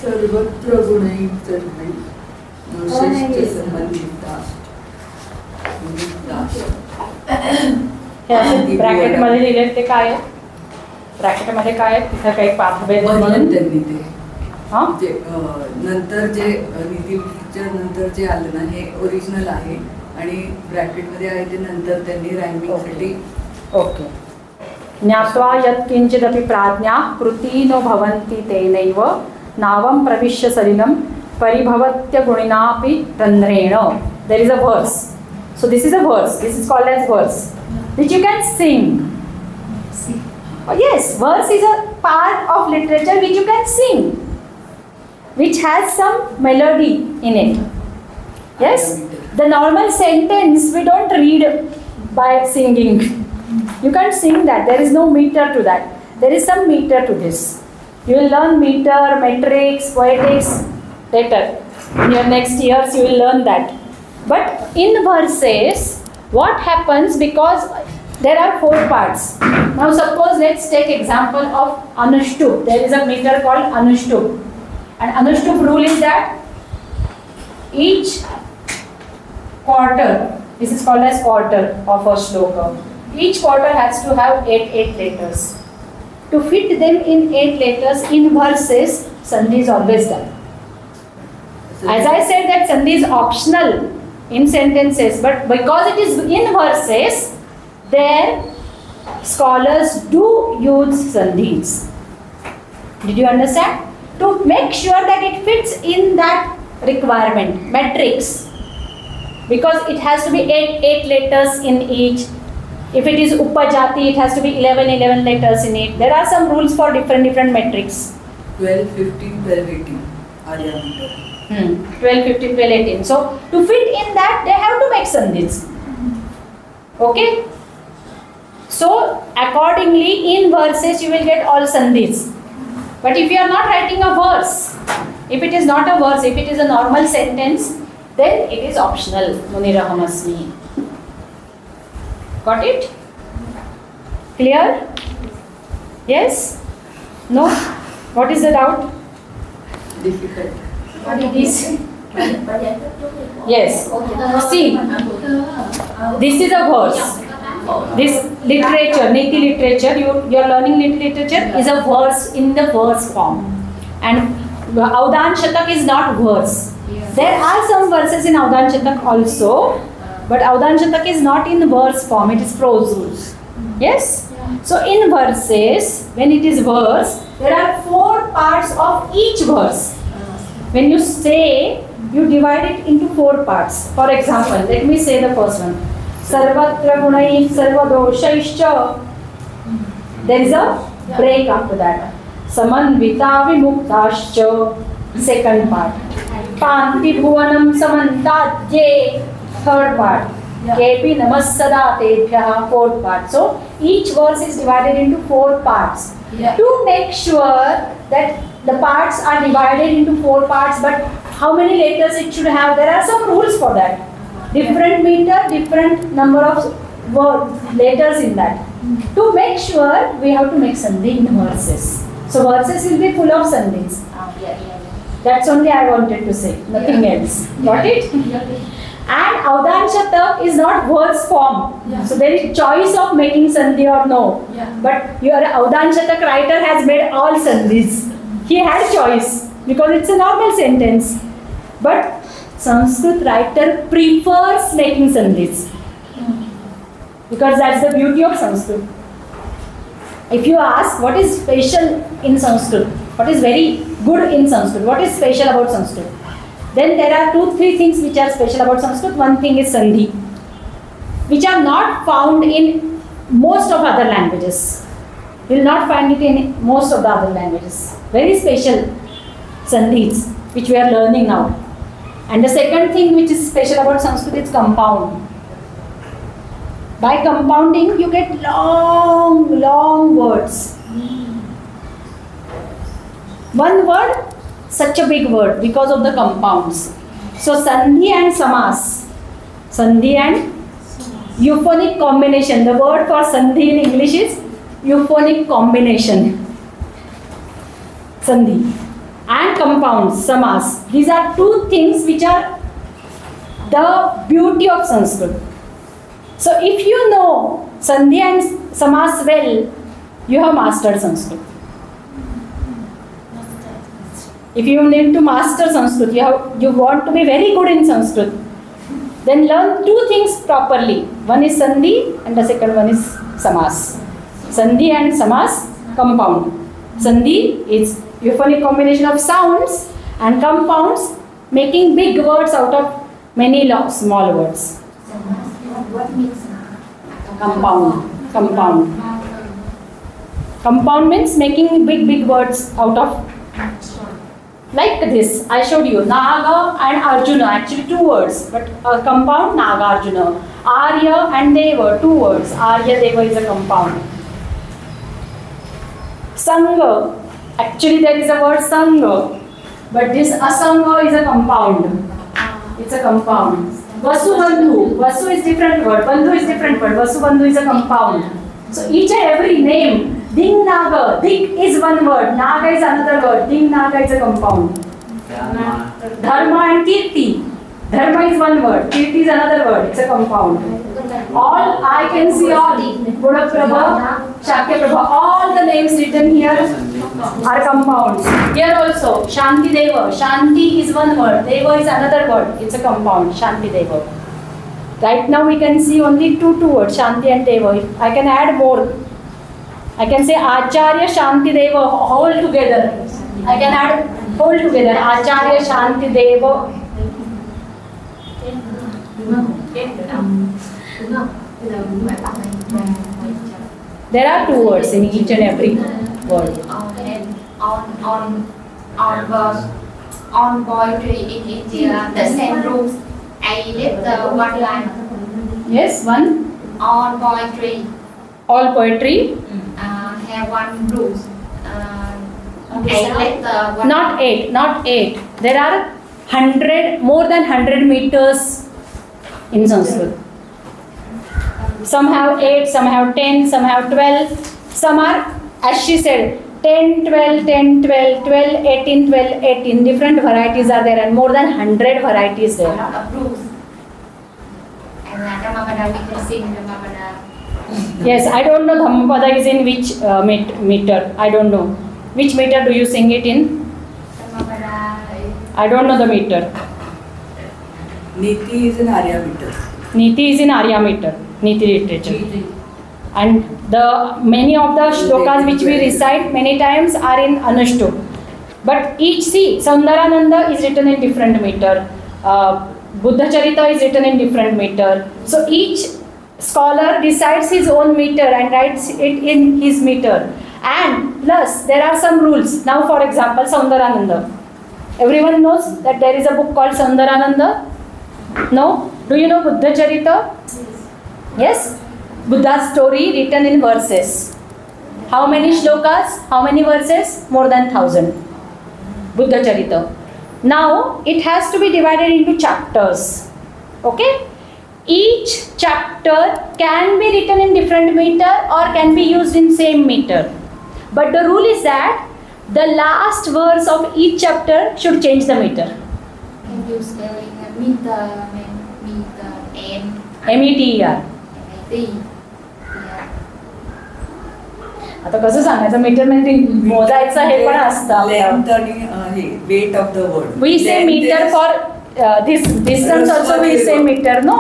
Speaker 4: सर्वत्र गुणयुक्त संबंधिता.
Speaker 1: हे असे bracket मध्ये लिहिले ते काय आहे? ब्रॅकेट मध्ये काय आहे? तिथे काही पाठभेद म्हणून
Speaker 4: त्यांनी ते
Speaker 1: हां
Speaker 4: जे नंतर जे निधीच्या नंतर जे आलं ना हे ओरिजिनल आहे आणि ब्रॅकेट मध्ये आहे ते नंतर त्यांनी रायमिंगसाठी.
Speaker 1: ओके. ज्ञात्वा यत्किंचिदपि प्राज्ञा कृती नो भवन्ति तेनैव नावं प्रविश्य सलिलं परिभवत्य गुणिनापि रन्ध्रेण. There is a verse. So this is a verse. This is called as verse, which you can sing. Oh, yes, verse is a part of literature which you can sing, which has some melody in it. Yes, the normal sentence we don't read by singing. You can't sing that. There is no meter to that. There is some meter to this. You will learn meter, metrics, poetics later. In your next years you will learn that. But in verses, what happens, because there are 4 parts. Now suppose let's take example of Anushtup. There is a meter called Anushtup. And Anushtup rule is that each quarter, this is called as quarter of a shloka. Each quarter has to have 8 letters. To fit them in 8 letters in verses, sandhi is always done. As I said that sandhi is optional in sentences, but because it is in verses, there scholars do use sandhis. Did you understand? To make sure that it fits in that requirement, metrics, because it has to be 8 letters in each. If it is upajati, it has to be 11 letters in it. There are some rules for different metrics.
Speaker 4: 12, 15, 12, 18 are your meter.
Speaker 1: 12, 15, 12, 18. So to fit in that, they have to make sandhis. Okay? So accordingly, in verses you will get all sandhis. But if you are not writing a verse, if it is not a verse, if it is a normal sentence, then it is optional. Munirahamasmi. Got it? Clear? Yes? No? What is the doubt?
Speaker 4: Difficult.
Speaker 1: What it is? Yes. See, this is a verse. This literature, Nidhi literature, you are learning Nidhi literature is a verse in the verse form. And Avdan Shatak is not verse. There are some verses in Avdan Shatak also, but Avdan Shatak is not in verse form, it is prose. Yes? So in verses, when it is verse, there are 4 parts of each verse. When you say, you divide it into 4 parts. For example, let me say the first one. Sarvatra gunai sarvadoshayischa. There is a break after that. Samanvita vimuktascha. Second part. Panti Bhuvanam Samantadye, third part. Kepi Namassada Tebhyaha, fourth part. So each verse is divided into 4 parts. To make sure that the parts are divided into 4 parts, but how many letters it should have, there are some rules for that. Different meter, different number of letters in that. To make sure, we have to make sandhi in verses. So verses will be full of sandhis. That's only I wanted to say, nothing else. Got it? And Avdanshatak is not verse form. So there is choice of making sandhi or no. But your Avdanshatak writer has made all sandhis. He had choice because it's a normal sentence. But Sanskrit writer prefers making sandhis. Because that's the beauty of Sanskrit. If you ask what is special in Sanskrit, what is very good in Sanskrit, what is special about Sanskrit, then there are 2-3 things which are special about Sanskrit. One thing is sandhi, which are not found in most of other languages. You will not find it in most of the other languages. Very special sandhis, which we are learning now. And the second thing which is special about Sanskrit is compound. By compounding, you get long words. One word, such a big word because of the compounds. So sandhi and samas. Sandhi and euphonic combination. The word for sandhi in English is euphonic combination. Sandhi. And compounds, samas. These are 2 things which are the beauty of Sanskrit. So if you know sandhi and samas well, you have mastered Sanskrit. If you need to master Sanskrit, you want to be very good in Sanskrit, then learn 2 things properly. One is sandhi and the second one is samas. Sandhi and samas, compound. Sandhi is euphonic combination of sounds, and compounds making big words out of many small words.
Speaker 3: What means
Speaker 1: Compound. Compound means making big words out of, like this. I showed you Naga and Arjuna, actually 2 words, but a compound Naga Arjuna. Arya and Deva, 2 words. Arya Deva is a compound. Sangha, actually there is a word Sangha, but this Asangha is a compound. It's a compound. Vasu Bandhu. Vasu is different word. Bandhu is different word. Vasu Bandhu is a compound. So each and every name. Ding Naga. Dik is one word. Naga is another word. Ding Naga is a compound. Dharma and Kirti. Dharma is one word. Kirti is another word. It's a compound. All I can see all. Buddha-prabha, Shakya-prabha. All the names written here are compounds. Here also, Shanti Deva. Shanti is one word. Deva is another word. It's a compound. Shanti Deva. Right now we can see only two words, Shanti and Deva. If I can add more. I can say Acharya Shanti Deva all together. I can add all together. Acharya Shanti Deva. There are 2 words in each and every word.
Speaker 2: On poetry in India, the same rules. I left the one line.
Speaker 1: Yes, one.
Speaker 2: On poetry,
Speaker 1: All poetry.
Speaker 2: have one rules. I left the one.
Speaker 1: Not 8. There are 100, more than 100 meters in Sanskrit. Some have 8, some have 10, some have 12. Some are, as she said, 10, 12, 10, 12, 12, 18, 12, 18. Different varieties are there and more than 100 varieties there.
Speaker 2: Of rules. And Dhammapada, we can sing Dhammapada.
Speaker 1: Yes, I don't know Dhammapada is in which meter. I don't know. Which meter do you sing it in?
Speaker 2: Dhammapada.
Speaker 1: I don't know the meter.
Speaker 4: Nidhi is in Arya meter.
Speaker 1: Nidhi is in Arya meter. Nidhi literature. And the many of the shlokas which we recite many times are in Anushtup. But each, see, Saundarananda is written in different meter. Buddha Charita is written in different meter. So each scholar decides his own meter and writes it in his meter. And plus there are some rules. Now for example, Saundarananda. Everyone knows that there is a book called Sundarananda? No? Do you know Buddha Charita? Yes? Buddha's story written in verses. How many shlokas? How many verses? More than 1000. Buddha Charita. Now it has to be divided into chapters. Okay? Each chapter can be written in different meter or can be used in same meter. But the rule is that the last verse of each chapter should change the meter.
Speaker 2: Can you spelling meter, M,
Speaker 1: METER.
Speaker 2: T.
Speaker 1: आता कसं सांगायचं metre म्हणजे मोजायचं हे पण असतं.
Speaker 4: Length आणि हे weight of the word.
Speaker 1: We say meter for this distance also we say meter, no?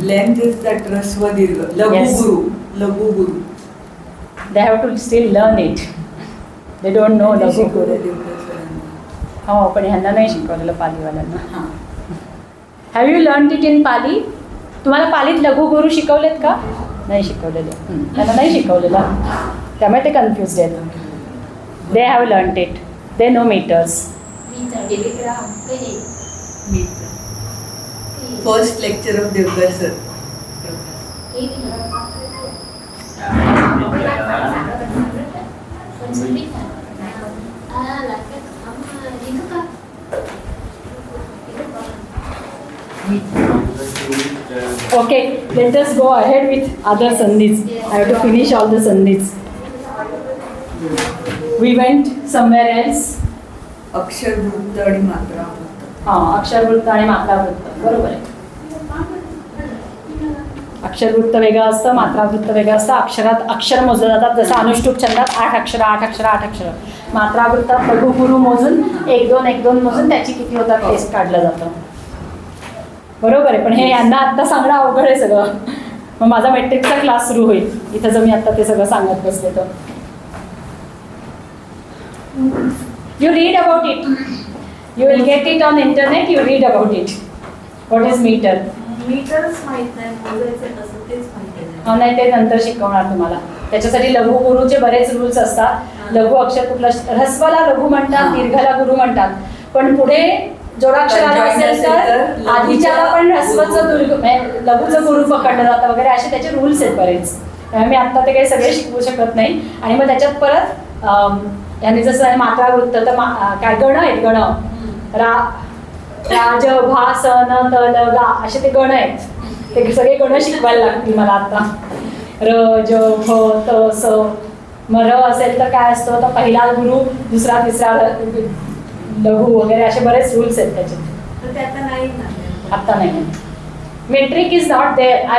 Speaker 4: Length is that raswa dirgha. Lagu
Speaker 1: Yes.
Speaker 4: guru. Lagu guru.
Speaker 1: They have to still learn it. They don't know लघु गुरु. हो पण ह्यांना नाही शिकवलेलं पालीवाल्यांना. Have you learned it in Pali? तुम्हाला पालीत लघु गुरु शिकवलेत का? नाही शिकवलेले. त्यांना नाही शिकवलेलं. त्यामुळे ते कन्फ्युज्ड आहेत. They have learned it. They know meters.
Speaker 2: Meter, kilogram,
Speaker 4: First lecture of Devgar sir.
Speaker 1: Okay, let us go ahead with other sandhis. I have to finish all the sandhis. We went somewhere else.
Speaker 4: अक्षर वृत्त आणि मात्रा वृत्त.
Speaker 1: अक्षरवृत्त आणि मात्रावृत्त. बरोबर आहे. अक्षरवृत्त वेगळं असतं, मात्रावृत्त वेगळं असतं. अक्षरात अक्षर मोजले जातात. जसं अनुष्टुप छंदात 8 अक्षर 8 अक्षर 8 अक्षर. मात्रावृत्तात लघु गुरु मोजून 1 2 1 2 मोजून त्याची किती होतात टेस्ट काढलं जातं. बरोबर आहे. पण हे यांना आत्ता सांगणं अवघड आहे सगळं. मग माझा मॅट्रिकचा क्लास सुरू होईल इथं जर मी आत्ता ते सगळं सांगत बसले तर. You read about it. You will get it on internet. You read about it. What is meter?
Speaker 7: Metres माहित नाही, मोजायचं कसं तेच माहिती नाही.
Speaker 1: हो नाही ते नंतर शिकवणार तुम्हाला. त्याच्यासाठी लघु गुरुचे बरेच रूल्स असतात. लघु अक्षर कुठलं ह्रस्वला लघु म्हणतात, दीर्घला गुरु म्हणतात. पण पुढे जोडाक्षराला असेल तर आधीच्याला पण ह्रस्वचं लघुचं गुरु पकडलं जातं वगैरे असे त्याचे रूल्स आहेत बरेच. त्यामुळे मी आत्ता ते काही सगळे शिकवू शकत नाही. आणि मग त्याच्यात परत यांनी जसं मात्रावृत्त तर काय गण आहेत. गण राज भा सन तल गा असे ते गण आहेत. ते सगळे गण शिकवायला लागतील मला आता. र ज भ त स. मग र असेल तर काय असतं तर पहिला गुरु, दुसरा तिसरा लघु वगैरे असे बरेच रूल्स आहेत त्याचे.
Speaker 7: तर ते आता नाही ना.
Speaker 1: आता नाही. Metric is not there. I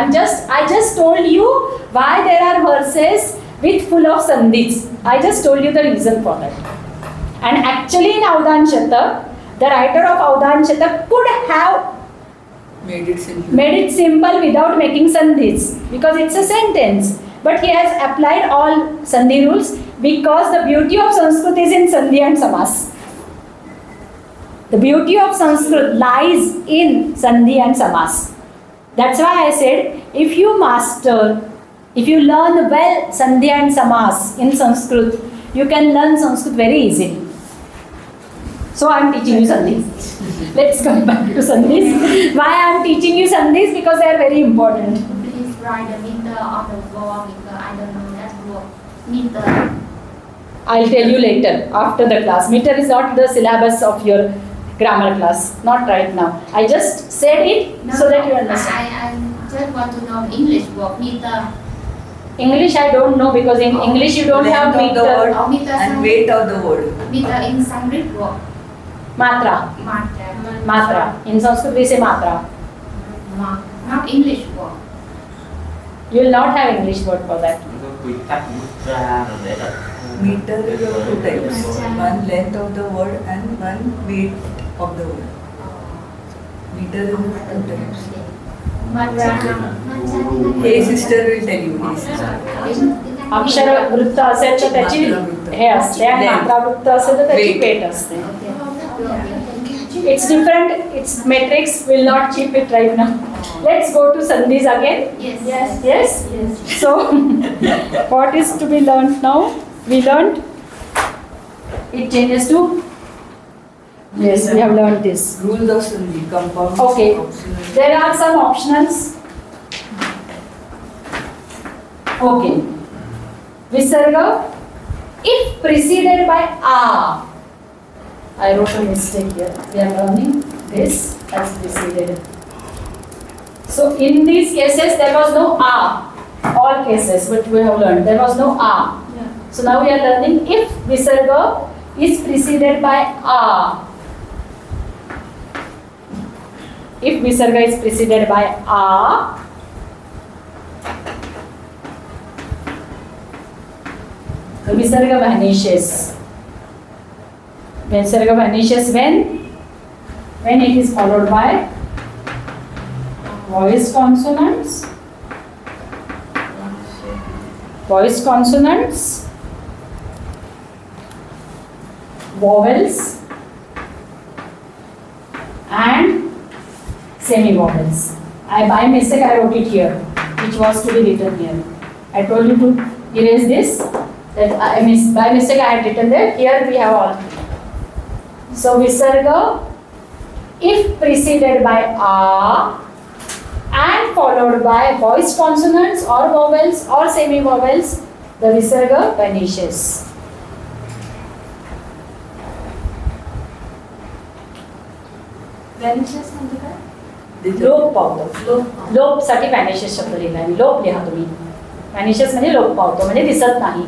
Speaker 1: just told you why there are verses with full of sandhis. I just told you the reason for that. And actually in Avdan Shatak, the writer of Avdan Shatak could have
Speaker 4: made it
Speaker 1: simple without making sandhis because it's a sentence. But he has applied all sandhi rules because the beauty of Sanskrit is in sandhi and samas. The beauty of Sanskrit lies in sandhi and samas. That's why I said if you learn well sandhi and samas in Sanskrit, you can learn Sanskrit very easily. So I am teaching you sandhis. Let's come back to sandhis. Why I am teaching you sandhis? Because they are very important.
Speaker 2: Please write the meter of the word because I don't know that word. Meter.
Speaker 1: I'll tell you later after the class. Meter is not the syllabus of your grammar class. Not right now. I just said it so that you understand.
Speaker 2: I just want to know English word meter.
Speaker 1: English I don't know because in English you don't have
Speaker 4: Length of the
Speaker 1: meter.
Speaker 4: word
Speaker 2: Oh, meter
Speaker 4: and
Speaker 2: Sanskrit.
Speaker 4: weight of the word.
Speaker 2: Meter in Sanskrit word.
Speaker 1: Matra.
Speaker 2: Matra.
Speaker 1: Matra. In Sanskrit we say matra.
Speaker 2: Not English word.
Speaker 1: You will not have English word for that.
Speaker 6: quy tắc bước ra rồi để đặt
Speaker 4: Meter is of 2 types. One length of the word and one weight of the word. Meter is of 2 types. Hey sister will tell you. Hey sister.
Speaker 1: अक्षर वृत्त असेल तर त्याची हे असते आणि मात्रा वृत्त असेल तर त्याची पेट असते. It's different. It's matrix. Will not keep it right now. Let's go to sandhis again. Yes. So, what is to be learned now? We learned it changes to Yes, we have learned this.
Speaker 4: Rules of Sandhi, compound.
Speaker 1: Okay.
Speaker 4: Optional.
Speaker 1: There are some optionals. Okay. Visarga, if preceded by a. I wrote a mistake here. We are learning this as preceded. So in these cases there was no a. All cases which we have learned, there was no a.
Speaker 7: Yeah.
Speaker 1: So now we are learning if visarga is preceded by a. If visarga is preceded by a, the visarga vanishes. Visarga vanishes when it is followed by voiced consonants, vowels and semi-vowels. By mistake I wrote it here, which was to be written here. I told you to erase this. By mistake I had written there. Here we have all. So visarga, if preceded by a and followed by voiced consonants or vowels or semi-vowels, the visarga vanishes.
Speaker 7: Vanishes म्हणजे काय?
Speaker 1: लोप पावतो. लोप साठी व्हॅनिशेस शब्द लिहिला आहे. लोप लिहा तुम्ही. व्हॅनिशेस म्हणजे लोप पावतो, म्हणजे दिसत नाही,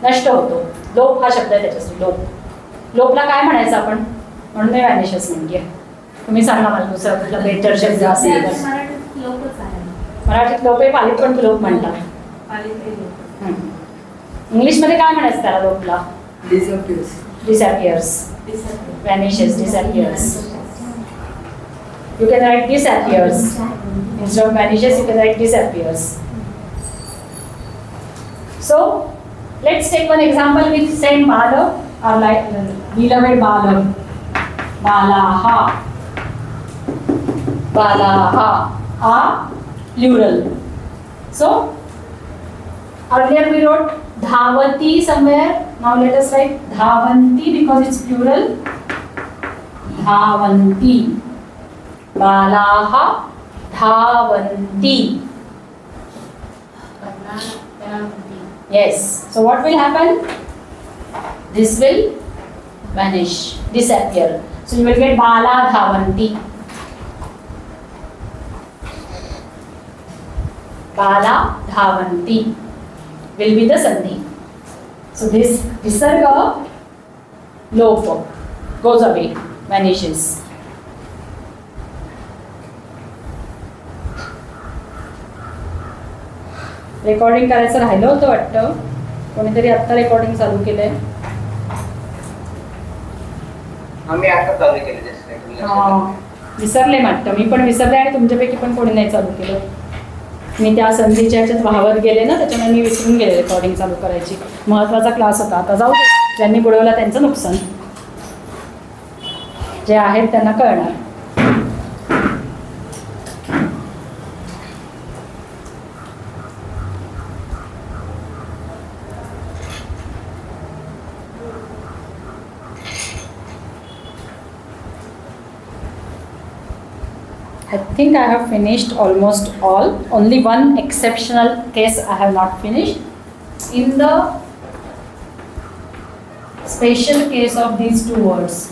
Speaker 1: नष्ट होतो. लोप हा शब्द आहे त्याच्यासाठी. लोपला काय म्हणायचं आपण? म्हणून मी व्हॅनिशेस म्हणते. तुम्ही सांगा मला दुसरा कुठला बेटर शब्द असेल.
Speaker 7: मराठीत लोकच आहे.
Speaker 1: मराठीत लोप आहे, पालीत पण लोप म्हणतात.
Speaker 7: पालित लोक.
Speaker 1: इंग्लिशमध्ये काय म्हणायचं त्याला लोपला?
Speaker 4: Disappears.
Speaker 1: Vanishes, disappears. You can write disappears. Instead of vanishes, you can write disappears. So, let's take one example with same bala or like beloved bala. Balaha. Balaha. A plural. So, earlier we wrote dhavati somewhere. Now let us write dhavanti because it's plural. Dhavanti. Balaha dhavanti. Yes. So what will happen? This will vanish, disappear. So you will get bala dhavanti. Bala dhavanti will be the sandhi. So this visarga lopa goes away, vanishes. Recording करायचं राहिलं होतं वाटतं. कोणीतरी आत्ता recording चालू केलंय.
Speaker 6: आम्ही आता चालू केलं.
Speaker 1: विसरले वाटतं. मी पण विसरले आणि तुमच्यापैकी पण कोणी नाही चालू केलं. मी त्या संधीच्या ह्याच्यात वाहवत गेले ना, त्याच्यामुळे मी विसरून गेले रेकॉर्डिंग चालू करायची. महत्त्वाचा क्लास होता. आता जाऊ दे, ज्यांनी बुडवला त्यांचं नुकसान. जे आहेत त्यांना कळणार. I think I have finished almost all. Only one exceptional case I have not finished. In the special case of these two words,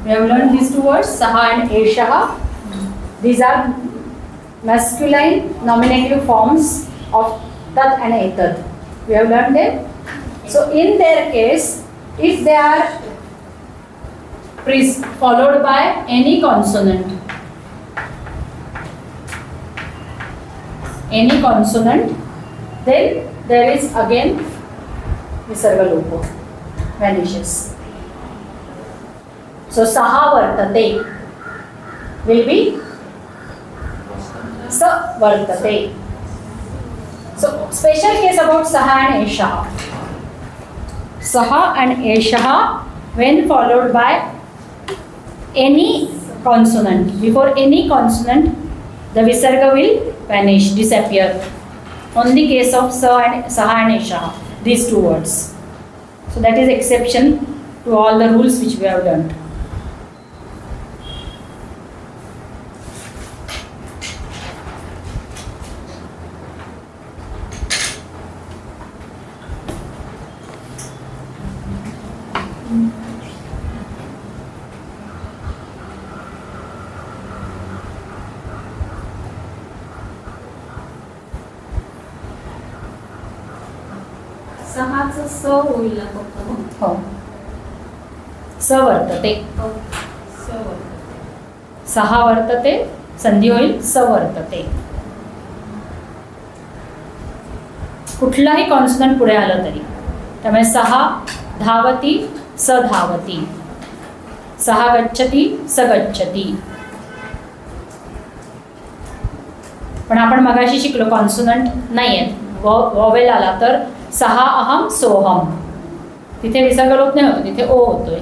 Speaker 1: we have learned these two words, saha and eshaha. These are masculine nominative forms of tat and etat. We have learned them. So in their case, if they are followed by any consonant, then there is again visarga lopo, vanishes. So saha vartate will be sa vartate. So special case about saha and eshaha. Saha and eshaha, when followed by any consonant, before any consonant, the visarga will vanish, disappear. Only case of saha and eshaha, these two words. So that is exception to all the rules which we have learned.
Speaker 7: सहाचं स होईल ना फक्त मग.
Speaker 1: हो, स वर्तते.
Speaker 7: स वर्तते.
Speaker 1: सहा वर्तते, संधी होईल स वर्तते. कुठलाही कॉन्सनंट पुढे आलं तरी. त्यामुळे सहा धावती, स धावती. सहा गच्छती, स गच्छती. पण आपण मगाशी शिकलो कॉन्सोनंट नाही आहेत. वॉवेल आला तर सहा अहम सोहम, तिथे विसर्गलोप नाही होतो, तिथे ओ होतोय.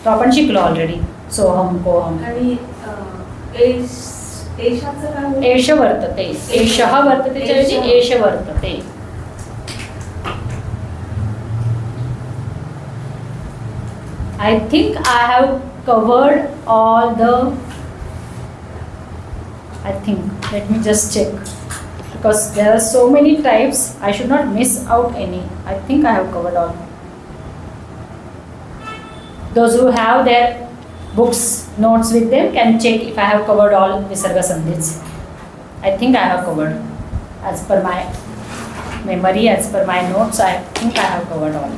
Speaker 1: तो आपण शिकलो ऑलरेडी. सोहम कोहम.
Speaker 7: आणि एशाचं काय होईल?
Speaker 1: एष वर्तते. एषः वर्तते च्या ऐवजी एष वर्तते. I think I have covered all the. I think, let me just check, because there are so many types, I should not miss out any. I think I have covered all. Those who have their books, notes with them can check if I have covered all Visarga Sandhis. I think I have covered. As per my memory, as per my notes, I think I have covered all.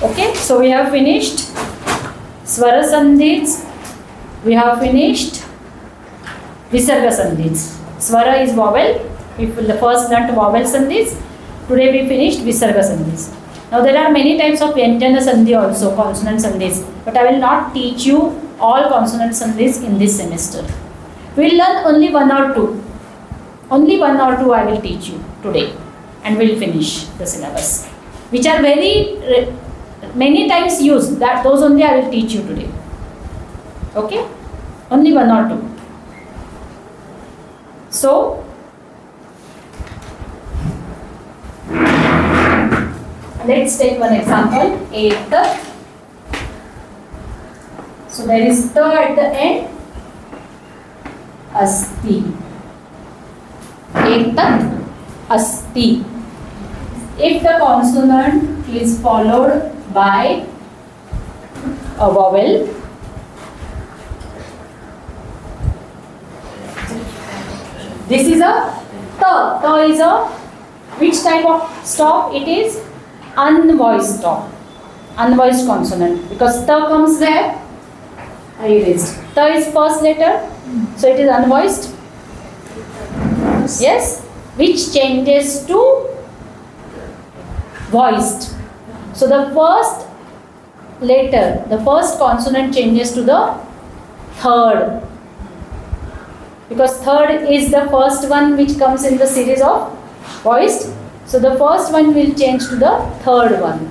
Speaker 1: Okay, so we have finished Swara Sandhis, we have finished Visarga Sandhis. Swara is vowel, if the first learnt vowel Sandhis, today we finished Visarga Sandhis. Now there are many types of Vyanjana Sandhi also, consonant Sandhis, but I will not teach you all consonant Sandhis in this semester. We will learn only one or two. Only one or two I will teach you today, and we will finish the syllabus, which are very many times used. That those only I will teach you today. Okay, only one or two. So let's take one example. Etat. So there is ta at the end. Asti. Etat asti. If the consonant is followed by a vowel, this is a ta. Ta is a which type of stop? It is unvoiced stop, unvoiced consonant, because ta comes where? I erased. Ta is first letter, so it is unvoiced. Yes, which changes to voiced. So the first letter, the first consonant changes to the third, because third is the first one which comes in the series of voiced. So the first one will change to the third one.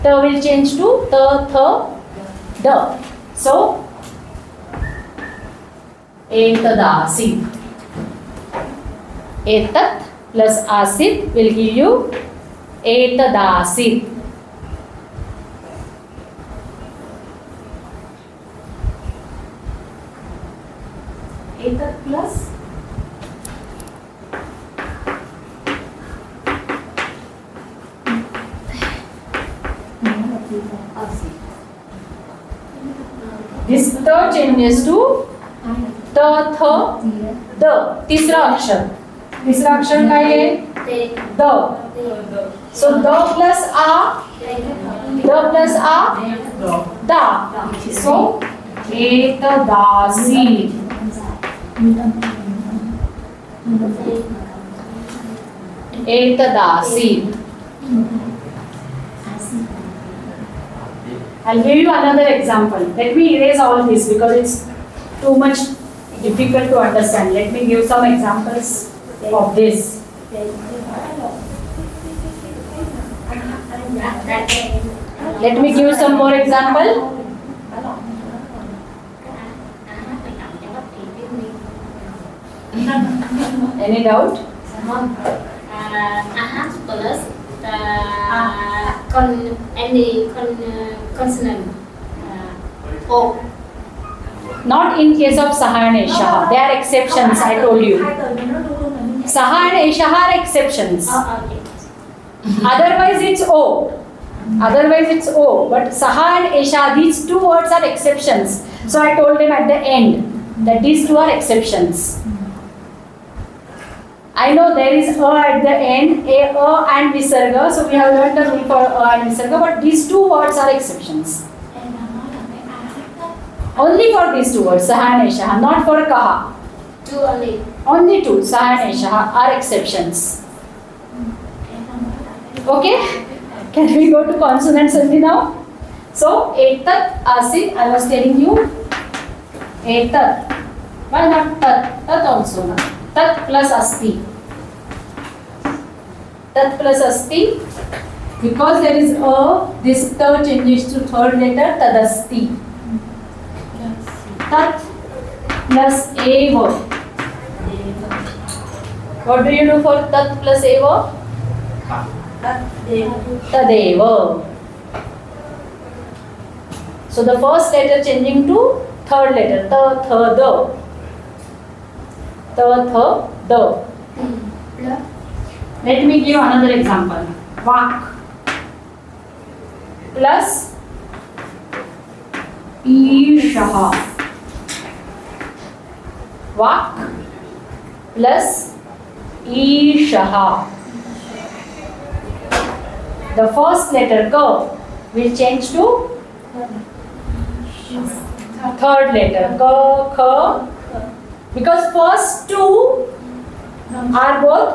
Speaker 1: Ta will change to ta, tha, da. So etadasit. Etat plus asit will give you etadasit. Etat plus this ta changes to ta, tha, da. तीसरा अक्षर. तीसरा अक्षर काय आहे? The. So da plus a, da plus a, da. So etadasit. Etadasit. I'll give you another example. Let me erase all this because it's too much difficult to understand. Let me give some examples of this. Let me give some more example. Any doubt?
Speaker 3: Plus consonant. O.
Speaker 1: Not in case of Saha and Eshaha. They are exceptions, I told you. Saha and Eshaha are exceptions. Otherwise it's O. Otherwise it's O. But Saha and Esha, these two words are exceptions. So I told them at the end that these two are exceptions. I know there is a at the end, a and visarga. So we have learned the rule for a and visarga, but these two words are exceptions. Only for these two words, saha and eshaha, not for kaha.
Speaker 3: Two only.
Speaker 1: Only two, saha and eshaha, are exceptions. Okay? Can we go to consonant sandhi now? So, etat asit, I was telling you, etat. Why not tat? Tat also. Tat plus asti. Tat plus asti. Because there is a, this ta changes to third letter, tadasti. Tat plus eva. What do you do for tat plus eva? Tadeva. So the first letter changing to third letter, ta, tha, da. Ta, tha, da. Let me give another example. Vak plus ishaha. Vak plus ishaha. The first letter ka will change to third letter ka, kha, because first two are both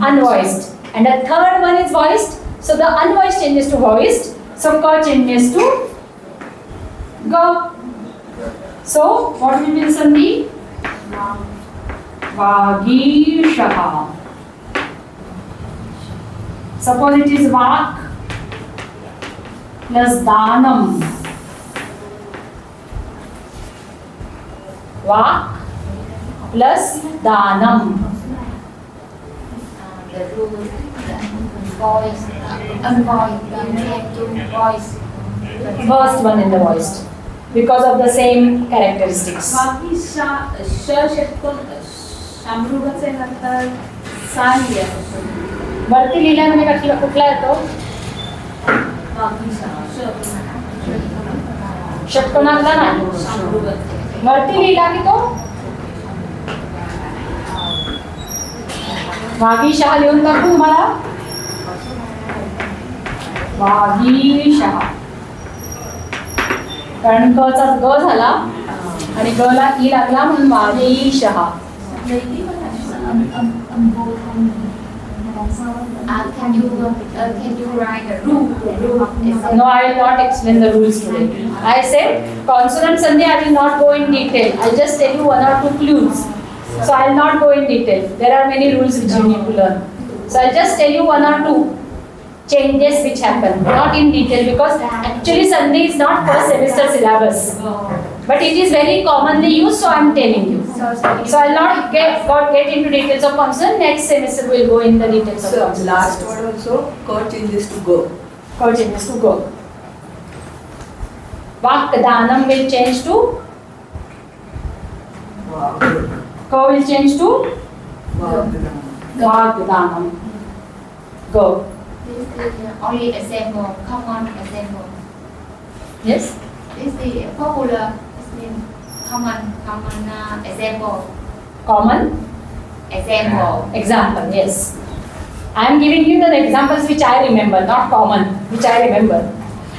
Speaker 1: unvoiced and the third one is voiced, so the unvoiced changes to voiced, so ka changes to ga. So what will be the sandhi? Vagishaha. Suppose it is vak plus danam. Vak plus danam.
Speaker 2: The rule, voice, unvoiced, to voice.
Speaker 1: First one in the voiced, because of the same characteristics.
Speaker 7: बाकी षटकोन शामरुगाचे नंतर सा लिया
Speaker 1: वरती लिहिल्यामध्ये कुठला येतो?
Speaker 7: बाकी
Speaker 1: षटकोनातला नाही. वरती लिहिला की तो वागीशहा लिहून दाखवू तुम्हाला. वागीशहा, कारण क चा ग झाला आणि ग ला ई लागला म्हणून वागीशहा.
Speaker 2: Can you write the rule?
Speaker 1: No, I will not explain the rules today. I said consonant sandhi I will not go in detail. I'll just tell you one or two clues. So I will not go in detail. There are many rules which you need to learn. So I'll just tell you one or two changes which happen, not in detail, because actually sandhi is not first semester syllabus. But it is very commonly used, so I am telling you. So I will not get into details of consonant. Next semester we will go in the details of
Speaker 4: So
Speaker 1: consonant.
Speaker 4: last word also, ka changes to go.
Speaker 1: Ka changes to go. Vakdanam will change to ka will change to Vakdanam. Go.
Speaker 2: This is only example, common example.
Speaker 1: Yes.
Speaker 2: This is popular common example.
Speaker 1: Common
Speaker 2: Example.
Speaker 1: example. Yes. I am giving you the examples which I remember, not common, which I remember.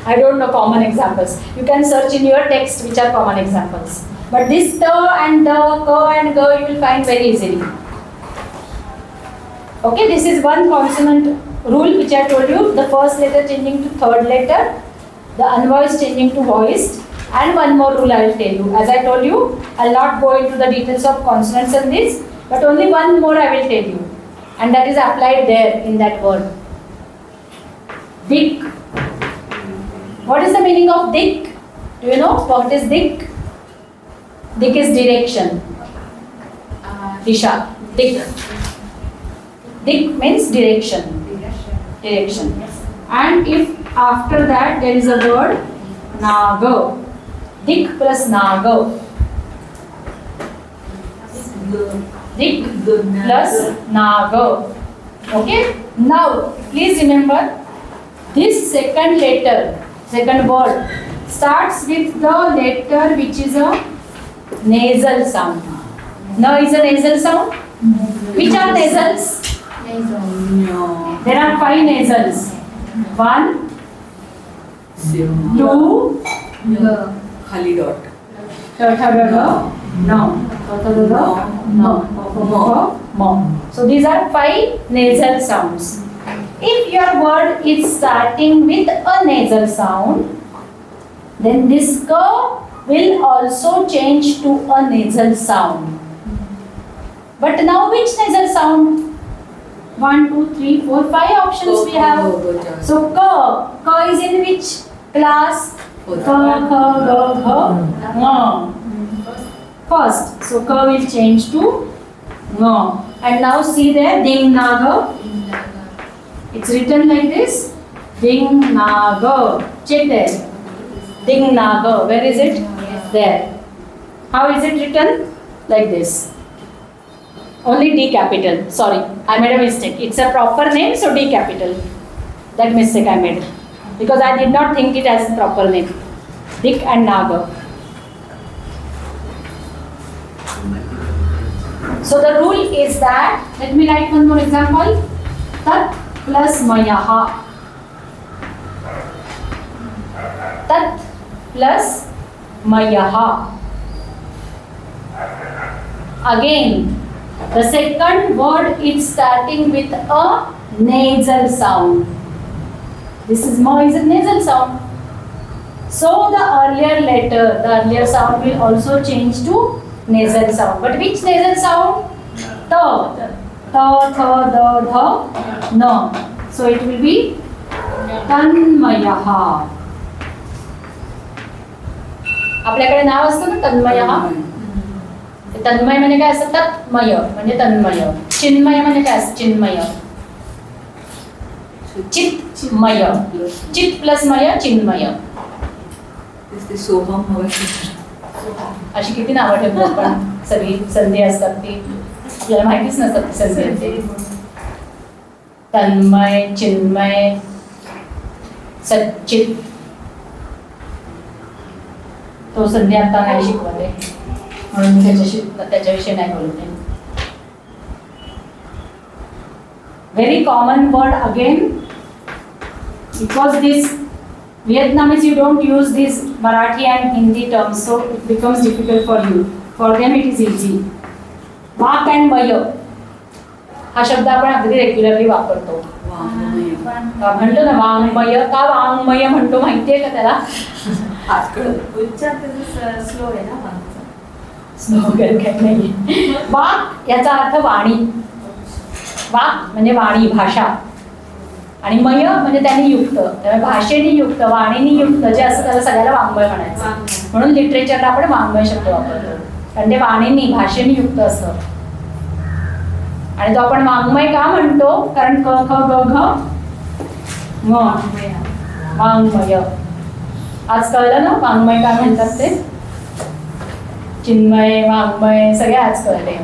Speaker 1: I don't know common examples. You can search in your text which are common examples. But this ta and the, ka and ga you will find very easily. Okay, this is one consonant rule which I told you. The first letter changing to third letter, the unvoiced changing to voiced, and one more rule I will tell you. As I told you, I will not go into the details of consonants and this, but only one more I will tell you, and that is applied there in that word. Dik. What is the meaning of dik? Do you know what is dik? Dik is direction. Disha. Dik. Dik means direction. Direction. And if after that there is a word naga. Dik plus naga. Dik plus naga. Okay. Now please remember this second letter, second word starts with the letter which is a nasal sound. Na is a nasal sound. Which are nasals? There are 5 nasals. 1, 2,
Speaker 4: खाली dot.
Speaker 1: No. So these are 5 nasal sounds. If your word is starting with a nasal sound, then this ka will also change to a nasal sound. But now which nasal sound? 1, 2, 3, 4, 5 options we have. So ka is in which class? Ka, kha, ga, gha, nga. First, so ka will change to nga. And now see there, ding naga. It's written like this. Ding naga. Check there. Ding naga. Where is it? There. How is it written? Like this. Only D capital. Sorry, I made a mistake. It's a proper name, so D capital. That mistake I made. Because I did not think it as a proper name. Dik and Naga. So the rule is that, let me write one more example. Tat plus mayaha. Tat plus mayaha. Again, the second word is starting with a nasal sound. This is ma is a nasal sound. So the earlier letter, the earlier sound will also change to nasal sound. But which nasal sound? Ta. Ta, tha, da, dha, na. So it will be tanmayaha. आपल्याकडे नाव असतं ना तन्मयः. तन्मय म्हणजे काय असतं? तत्मय म्हणजे तन्मय. चिन्मय म्हणजे काय असतं? चिन्मय. चित्मय. चित प्लस मय चिन्मय.
Speaker 4: सोहम
Speaker 1: अशी किती नावं ठेवतो आपण. सगळी संधी असतात ती आपल्याला माहितीच नसतात ती संधी. तन्मय, चिन्मय, सच्चित. तो संधी आता नाही शिकवते म्हणून त्याच्याविषयी नाही बोलते. Very common word again, because this Vietnamese you don't use these Marathi and Hindi terms, so it becomes difficult for you. For them it is easy. Walk and मय हा शब्द आपण अगदी रेग्युलरली वापरतो. म्हणतो ना वाङ्मय. का वाङ्मय म्हणतो माहितीये का त्याला?
Speaker 7: उच्चार स्लो आहे ना.
Speaker 1: स्लो काही नाही. वाक याचा अर्थ वाणी. वाक म्हणजे वाणी, भाषा. आणि मय म्हणजे त्याने युक्त. त्यामुळे भाषेने युक्त, वाणीने युक्त जे असतं त्याला सगळ्याला वाङ्मय म्हणायचं. म्हणून लिटरेचरला आपण वाङ्मय शब्द वापरतो. कारण ते वाणीने, भाषेने युक्त असतं. आणि तो आपण वाङ्मय का म्हणतो? कारण क ख ग घ म वाङ्मय. आज कळलं ना वाङ्मय काय म्हणतात ते? चिन्मय, वाङ्मय सगळे आज कळले.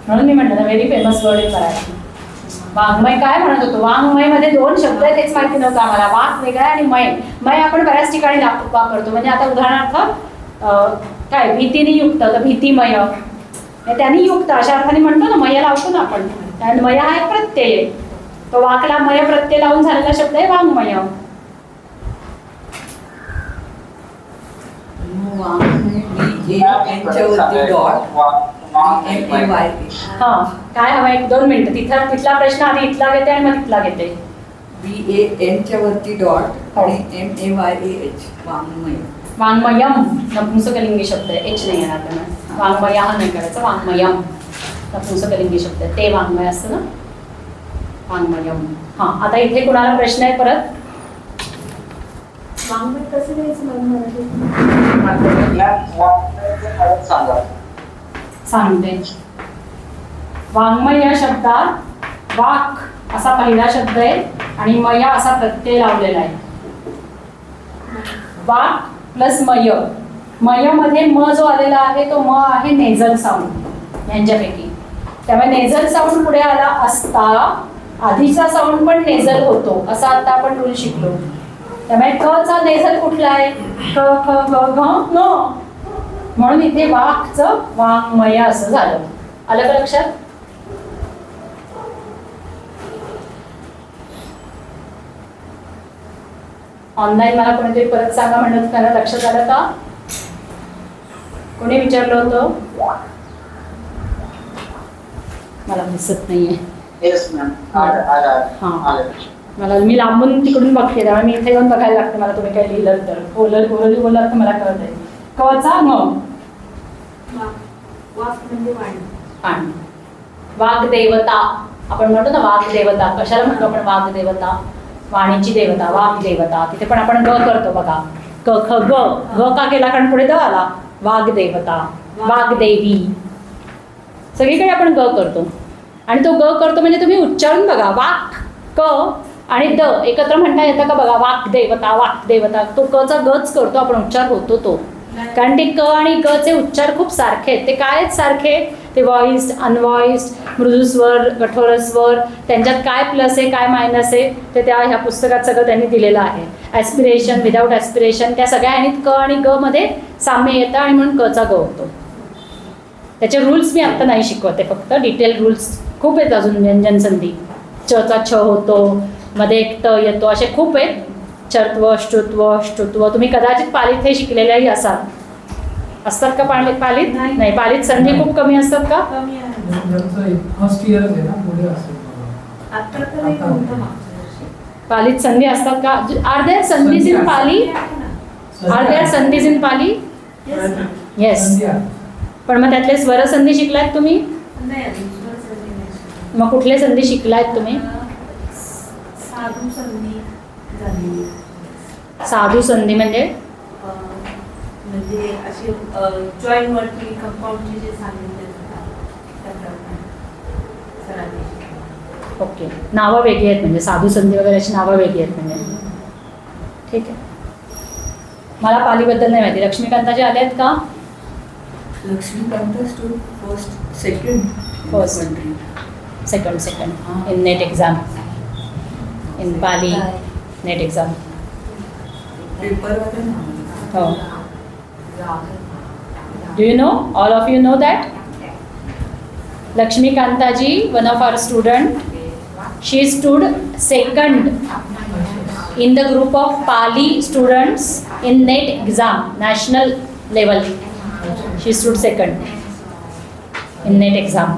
Speaker 1: म्हणून मी म्हणलं ना very famous word in Marathi. वाङ्मय काय म्हणत होतो? वाङ्मय मध्ये 2 शब्द आहेत तेच माहिती नव्हतं आम्हाला. वाक वेगळा आणि मय. मय आपण बऱ्याच ठिकाणी वापरतो. म्हणजे आता उदाहरणार्थ काय भीतीने युक्त तर भीतीमय. त्याने युक्त अशा अर्थाने म्हणतो ना. मय लावतो ना आपण. आणि मय हा एक प्रत्यय. तो वाकला मय प्रत्यय लावून झालेला शब्द आहे वाङ्मय. हा काय हवं? 1-2 मिनिटं. तिथला प्रश्न आधी इथला घेते आणि मग तिथला घेते.
Speaker 4: BAN च्या वरती डॉट आणि MAYAH वाङ्मय.
Speaker 1: वाङ्मयम नपुंसकलिंगी शब्द आहे. एच नाही येणार त्यांना. वाङ्मय हा नाही करायचा. वाङ्मयम नपुंसकलिंगी शब्द आहे. ते वाङ्मय असतं ना. वाङ्मयम. हा आता इथे कुणाला प्रश्न आहे परत?
Speaker 7: वाङ्मय कसं घ्यायचं मराठीत?
Speaker 1: सांगते. वाङ्मय या शब्दात वाक असा पहिला शब्द आहे आणि मया असा प्रत्यय लावलेला आहे. वाक प्लस मय. मय मध्ये म जो आलेला आहे तो म आहे नेझल साऊंड यांच्यापैकी. त्यामुळे नेझल साऊंड पुढे आला असता आधीचा साऊंड पण नेझल होतो असा आता आपण रूल शिकलो. त्यामुळे क चा नेझल कुठला आहे? क ख ग घ न. म्हणून इथे वाक्चं वाङ्मय असं झालं. आलं का लक्षात? ऑनलाईन मला कोणीतरी परत सांगा म्हणत, त्याला लक्षात आलं का? कोणी विचारलं होतं? मला दिसत नाहीये.
Speaker 6: Yes ma'am.
Speaker 1: मला मी लांबून तिकडून बघते, त्यामुळे मी इथे येऊन बघायला लागते मला. तुम्ही काय लिहिलं तर बोलत तर मला कळत आहे. कवचा मग
Speaker 7: वाक म्हणजे वाणी.
Speaker 1: पाणी. वाग्देवता आपण म्हणतो ना, वाग्देवता. कशाला म्हणतो आपण वाग्देवता? वाणीची देवता, वाग्देवता. तिथे पण आपण ग करतो बघा. क ख ग. ग का केला? कारण पुढे द आला. वाग्देवता, वाग्देवी. सगळीकडे आपण ग करतो. आणि तो ग करतो म्हणजे तुम्ही उच्चारून बघा. वाक क आणि द एकत्र म्हणता येतं का बघा? वाग्देवता, वाग्देवता. तो क चा गच करतो आपण, उच्चार होतो तो. कारण ते क आणि ग चे उच्चार खूप सारखे आहेत. ते काय सारखे? ते व्हॉइस्ड, अनव्हॉइस्ड, मृदुस्वर, कठोर स्वर, त्यांच्यात काय प्लस आहे काय मायनस आहे ते त्या ह्या पुस्तकात सगळं त्यांनी दिलेलं आहे. ॲस्पिरेशन, विदाऊट ॲस्पिरेशन, त्या सगळ्या ह्यानी क आणि ग मध्ये साम्य येतं आणि म्हणून क चा ग होतो. त्याचे रूल्स मी आत्ता नाही शिकवते, फक्त डिटेल रूल्स खूप आहेत. अजून व्यंजन संधी, च चा छ होतो, मध्ये एक त येतो, असे खूप आहेत. चर्त्व, श्रुत्व, श्रुत्व. तुम्ही कदाचित पालीत हे शिकलेल्याही असाल. असतात का पालीत? नाही. पालीत संधी खूप कमी असतात का?
Speaker 7: कमी आहे.
Speaker 5: फर्स्ट इयर आहे ना, पुढे असेल.
Speaker 7: आता तर एक होतं.
Speaker 1: पालीत संधी असतात का? Are there sandhis in Pali? Are there sandhis in Pali? Yes. पण मग त्यातले स्वर संधी शिकलायत तुम्ही?
Speaker 7: नाही, संधी नाही.
Speaker 1: मग कुठले संधी शिकलायत तुम्ही?
Speaker 7: साधू संधी झाली.
Speaker 1: साधू संधी म्हणजे?
Speaker 7: म्हणजे असे जॉईन वरती कंपाऊंडचे जे सांगितले सरांनी.
Speaker 1: ओके. नावं वेगळी आहेत म्हणजे साधू संधी वगैरे अशी नावं वेगळी आहेत म्हणजे. ठीक आहे. मला पालीबद्दल नाही माहिती. लक्ष्मीकांताचे आले आहेत का?
Speaker 4: Laxmikant stood first, second.
Speaker 1: Second in net exam, in Pali net exam.
Speaker 4: Paper होते ना.
Speaker 1: Oh. Do you know? All of you know that? Lakshmi Kantaji, one of our student, she stood second in the group of Pali students in net exam, national level. She stood second in net exam.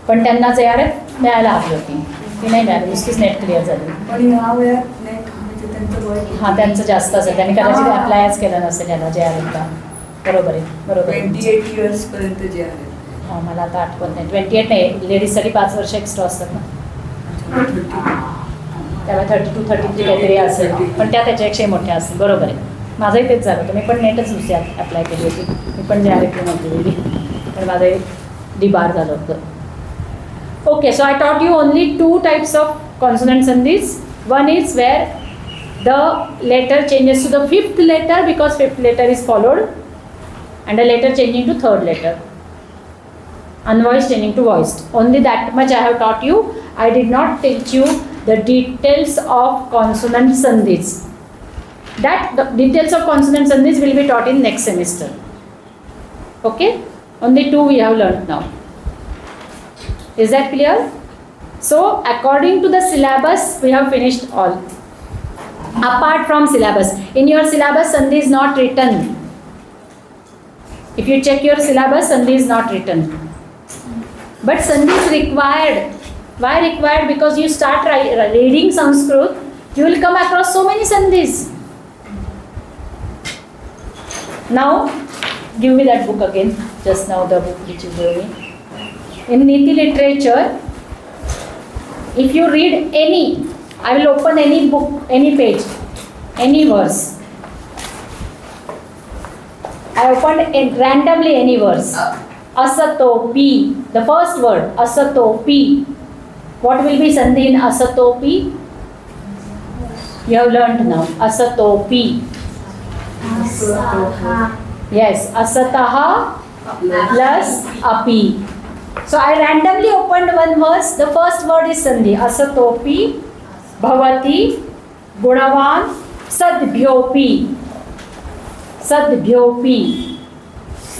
Speaker 1: पण त्यांना JRF मिळायला हवी होती, ती नाही मिळाली, नुसतीच net clear झाली.
Speaker 4: पण ह्या वयात नेट म्हणजे त्यांचं वय
Speaker 1: हां, त्यांचं जास्त असेल, त्यांनी कदाचित अप्लायच केलं नसेल याला JRFला. बरोबर आहे, बरोबर.
Speaker 4: 28 इयर्स पर्यंत जे आहे.
Speaker 1: हां, मला आता आठवत नाही. 28 नाही, लेडीजसाठी 5 वर्ष एक्स्ट्रा असतात ना. त्याला 32, 33 काहीतरी असेल, पण त्या त्याच्यापेक्षा मोठ्या असतील. बरोबर आहे, माझंही तेच झालं. तुम्ही पण नेटच नुसती अप्लाय केली होती, मी पण JRF नव्हती दिली, पण माझं डिबार झालं होतं. Okay, so I taught you only 2 types of consonant sandhis. One is where the letter changes to the 5th letter because 5th letter is followed, and a letter changing to 3rd letter. Unvoiced changing to voiced. Only that much I have taught you. I did not teach you the details of consonant sandhis. The details of consonant sandhis will be taught in next semester. Okay? Only 2 we have learnt now. Is that clear? So according to the syllabus we have finished all. Apart from syllabus, in your syllabus sandhi is not written. If you check your syllabus, sandhi is not written. But sandhi is required. Why required? Because you start reading Sanskrit, you will come across so many sandhis. Now give me that book again. Just now the book which you gave me. In Nidhi literature, if you read any, I will open any book, any page, any verse. I opened randomly any verse. Asato pi, the first word, asato pi. What will be sandhi in asato pi? You have learned now. Asato pi. Yes, asataha plus api. So I randomly opened one verse. The first word is sandhi. Asatopi, bhavati, gunavan, sadbhyopi. Sadbhyopi.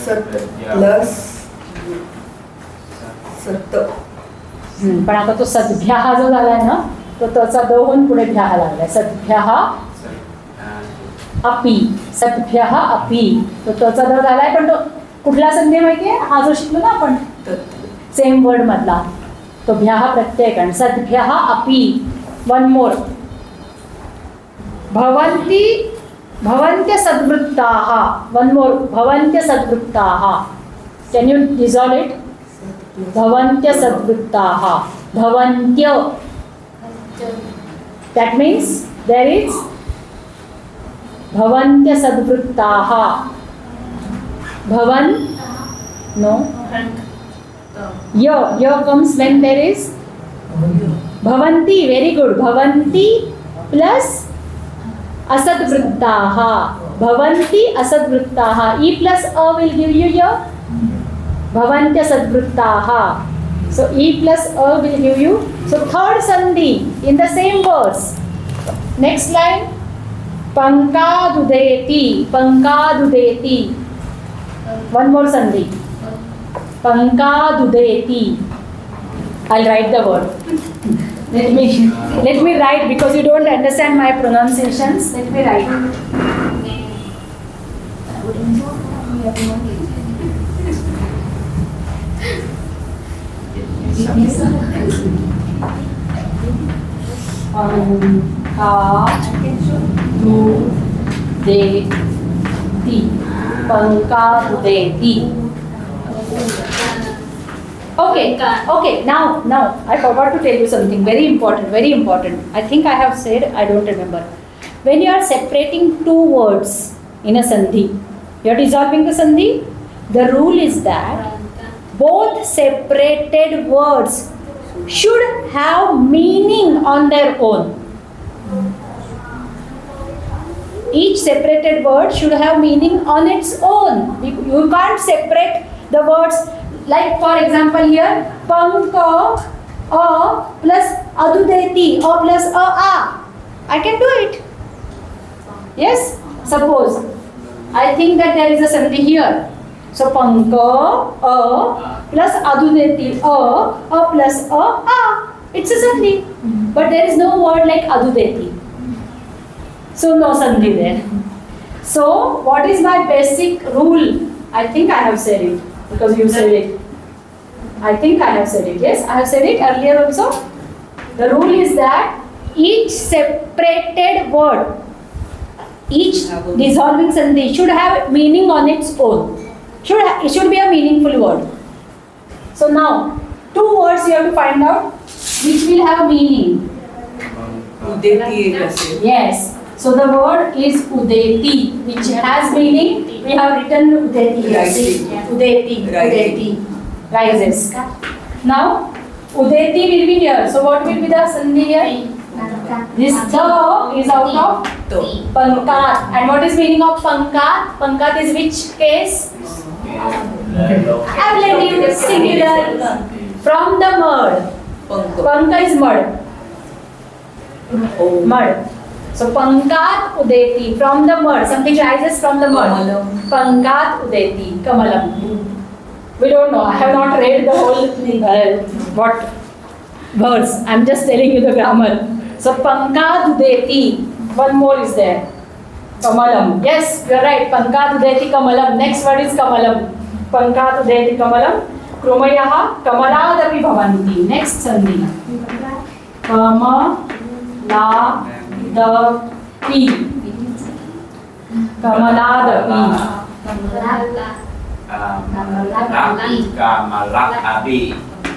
Speaker 4: सत plus सत.
Speaker 1: पण आता तो सद्भ्याहा जो झालाय ना तो त्याचा द होऊन पुढे भ्याहा लागलाय. सद्भ्याहा अपि. सद्भ्याहा अपि. तो त्याचा द झालाय पण तो कुठला संधी माहितीये? हा जो शिकलो ना आपण सेम वर्ड मधला तो भ्याहा प्रत्यय कारण. सद्भ्याहा अपि. One more. भवन्ति भवन्त्य सद्वृत्ताः. One more. भवन्त्य सद्वृत्ताः. Can you dissolve it? भवन्त्य सद्वृत्ताः. भवन्त्य. That means there is भवन्त्य सद्वृत्ताः. भवन. No. Y comes when there is bhavanti. Very good. Bhavanti plus asadvrittaah. Bhavanti asadvrittaah. E plus a will give you your bhavantya sadvrittaah. So E plus a will give you. So third sandhi in the same verse. Next line. Pankadudeti. Pankadudeti. One more sandhi. Pankadudeti. I'll write the word. Let me write because you don't understand my pronunciations. Let me write. Pankadudeti. Okay. Now I forgot to tell you something very important. I think I have said, I don't remember. When you are separating two words in a sandhi, you are dissolving the sandhi. The rule is that both separated words should have meaning on their own. Each separated word should have meaning on its own. You can't separate the words. Like for example here, panka a plus adudeti, a plus a. I can do it. Yes? Suppose I think that there is a sandhi here. So panka a plus adudeti, a plus a. It's a sandhi. But there is no word like adudeti. So no sandhi there. So what is my basic rule? I think I have said it. Because you said it. I think I have said it. Yes, I have said it earlier also. The rule is that each separated word, each dissolving sandhi should have meaning on its own. It should be a meaningful word. So now, two words you have to find out which will have meaning.
Speaker 4: Udeti.
Speaker 1: Yes. So the word is udeti, which has meaning. We have written udeti. Udeti. Rises. Now, udeti will be here. So what will be the sandhi here? This the is out of pankat. And what is meaning of pankat? Pankat is which case? Ablative, singular. From the mud. Panka is mud. Mud. So pankat udeti, from the mud. Something rises from the mud. Pankat udeti, kamalam. We don't know. I have not read the whole what verse. I am just telling you the grammar. So pankat udeti. One more is there. Kamalam. Yes, you are right. Pankat udeti kamalam. Next word is kamalam. Pankat udeti kamalam. Krumayaha kamaladapi bhavanti. Next sandhi. Kama la the P. Kamaladapi.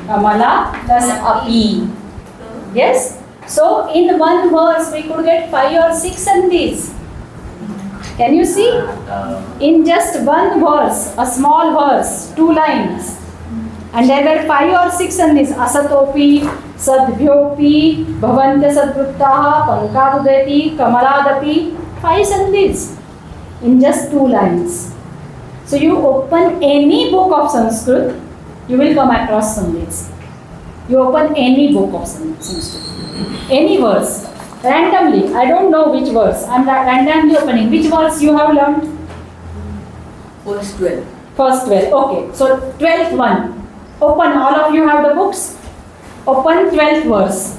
Speaker 1: Kamala plus api. Yes? So in one verse we could get 5 or 6 sandhis. Can you see? In just one verse, a small verse, 2 lines. And there were 5 or 6 sandhis. Asatopi, Sadbhyopi, Bhavantya Sadvruttaha, Pankadudeti, Kamaladapi. 5 sandhis in just 2 lines. So you open any book of Sanskrit, you will come across sandhis. You open any book of Sanskrit, any verse, randomly. I don't know which verse. I am randomly opening. Which verse you have learned?
Speaker 4: First 12.
Speaker 1: First 12. Okay. So 12th one. Open. All of you have the books. Open 12th verse.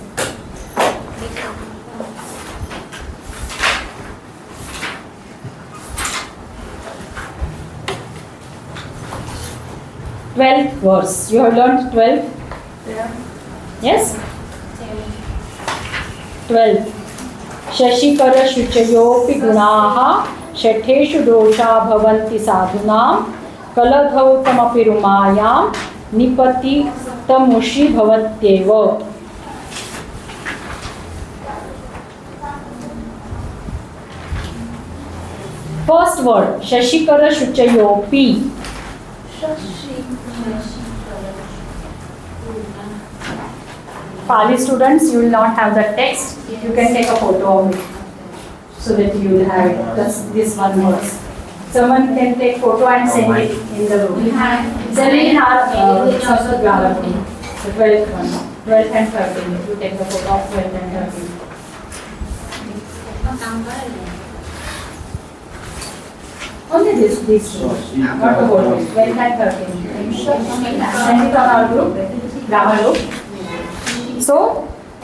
Speaker 1: Twelfth verse. You have learned 12. Yes. 12. Shashikar शुचयोपि गुणाः षठेषु दोषा भवन्ति साधूनां कलधौतमपि रुमायां निपतितमुषि भवत्येव. First word Shashikar शुचयोपि. Pali students, you will not have the text. You can take a photo of it so that you will have it. This one verse. Someone can take photo and send it in the room. Send it in our Sanskrit grammar room. The 12th one. 12th and 13th. You take the photo of 12th and 13th. Only these two. Not the whole one. 12th and 13th. Send it on our group. Grammar group. So,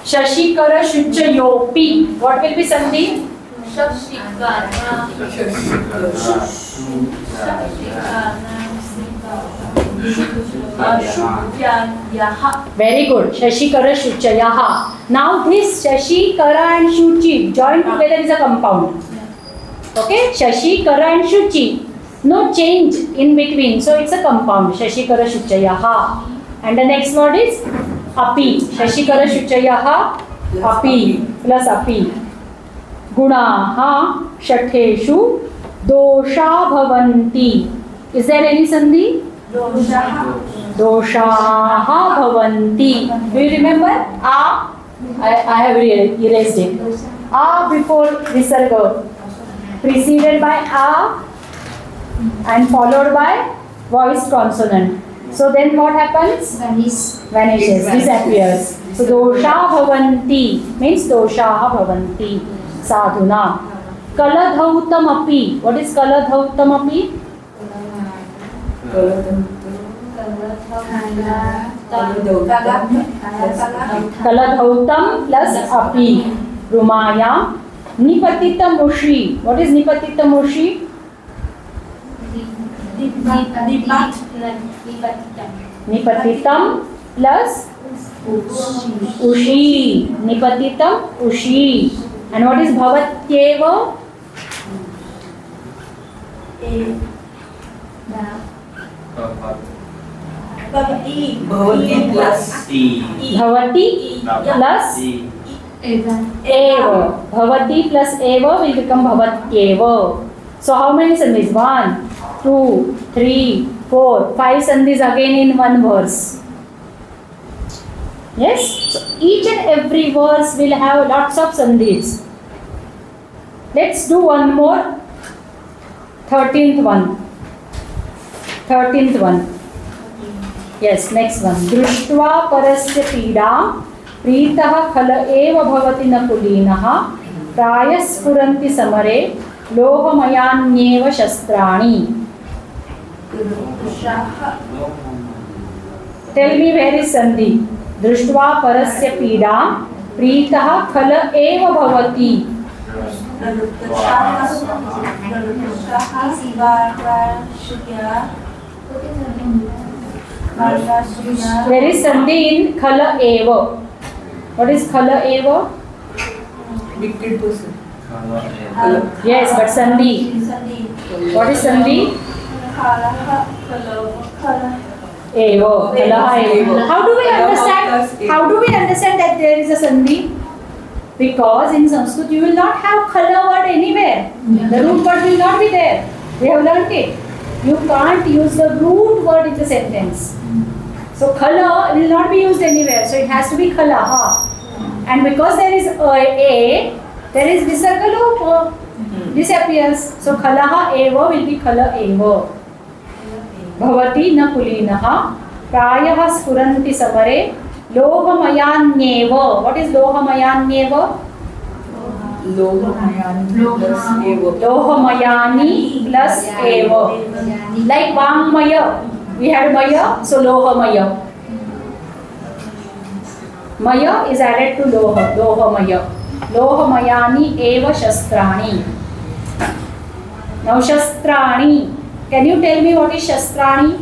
Speaker 1: Shashikara Shuchayopi. What will be Sandhi? Very good. Shashikara Shuchayaha. Now this Shashikara and Shuchi joined together is a compound. Okay? Shashikara and Shuchi. No change in between. So it's a compound. Shashikara Shuchayaha. And the next word is Api. Shashikara Shuchayaha. Api. Plus Api. Gunaha Shatheshu Dosha Bhavanti. Is there any Sandhi? Doshaha Bhavanti. Do you remember? A. I have erased it. A before Visarga. Preceded by A and followed by voiced consonant. So then what happens? Vanishes, disappears. So dosha bhavanti means doshaha bhavanti. Sadhuna. Kaladhautamapi. What is kaladhautamapi? Kaladhautam plus api. Rumaya. Nipatitamushi. What is nipatitamushi? Nipatitam plus ushi. Nipatitam ushi. And what is bhavatyeva?
Speaker 4: Bhavati plus
Speaker 1: Bhavati plus eva. Bhavati plus eva will become bhavatyeva. So how many sandhis? 1, 2, 3, 4, 5 sandhis again in one verse. Yes? So each and every verse will have lots of sandhis. Let's do one more. 13th one. 13th one. Yes, next one. Društva parasya pīdā प्रीतः खल एव भवति न कुलीनः प्रायस्फुरन्ति समरे लोहमयान्येव शस्त्राणि. Tell me where is Sandhi? दृष्ट्वा परस्य पीडां प्रीतः खल एव भवति. There is Sandhi in khala eva. What is khala eva?
Speaker 4: Wicked person.
Speaker 1: Yes, but Sandhi. What is Sandhi? Eva. Khala eva. How do we understand? How do we understand that there is a Sandhi? Because in Sanskrit you will not have khala word anywhere. The root word will not be there. We have learnt it. You can't use the root word in the sentence. So khala will not be used anywhere. So it has to be khalaha. And because there is a there is visarga lopa. Disappears. So khalaha eva will be khala eva. Bhavati na kulinaha prayah sfuranti samare lohamayanyeva. What is lohamayanyeva?
Speaker 4: लोहमयानी plus एव.
Speaker 1: Lohamayani plus eva. Like Vangmaya. We had Maya, so Lohamaya. Maya is added to Loha. Lohamaya. Lohamayani eva shastrani. Now shastrani. Can you tell me what is shastrani?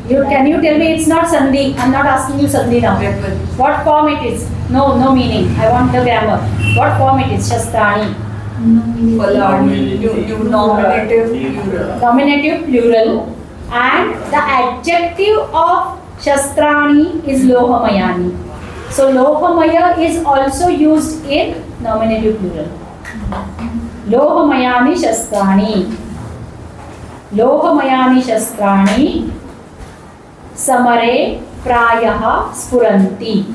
Speaker 1: Can you tell me? It's not Sandhi. I'm not asking you Sandhi now.
Speaker 4: Weapon.
Speaker 1: What form it is? No meaning. I want the grammar. What form it is? Shastrani.
Speaker 4: Nominative plural.
Speaker 1: Nominative plural. And the adjective of shastrani is lohamayani. So lohamaya is also used in nominative plural. Lohamayani shastrani. Lohamayani shastrani samare prayaha sfuranti.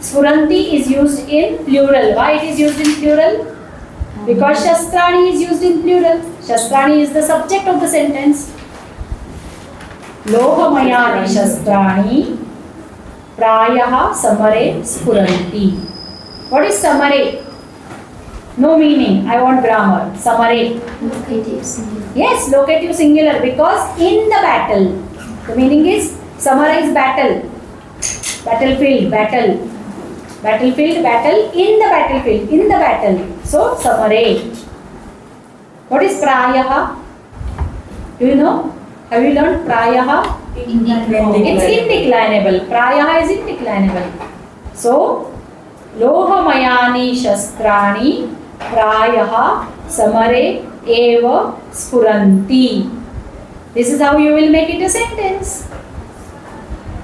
Speaker 1: Sfuranti is used in plural. Why it is used in plural? Because shastrani is used in plural. Shastrani is the subject of the sentence. Lohamayani shastrani prayaha samare sfuranti. What is samare? No meaning. I want grammar. Samare.
Speaker 3: Locative singular.
Speaker 1: Yes, locative singular, because in the battle. The meaning is samara is battle. Battlefield, battle. Battlefield, battle, in the battlefield, in the battle. So, samare. What is prayaha? Do you know? Have you learned prayaha? It's indeclinable. Prayaha is indeclinable. So, lohamayani shastrani prayaha samare eva sfuranti. This is how you will make it a sentence.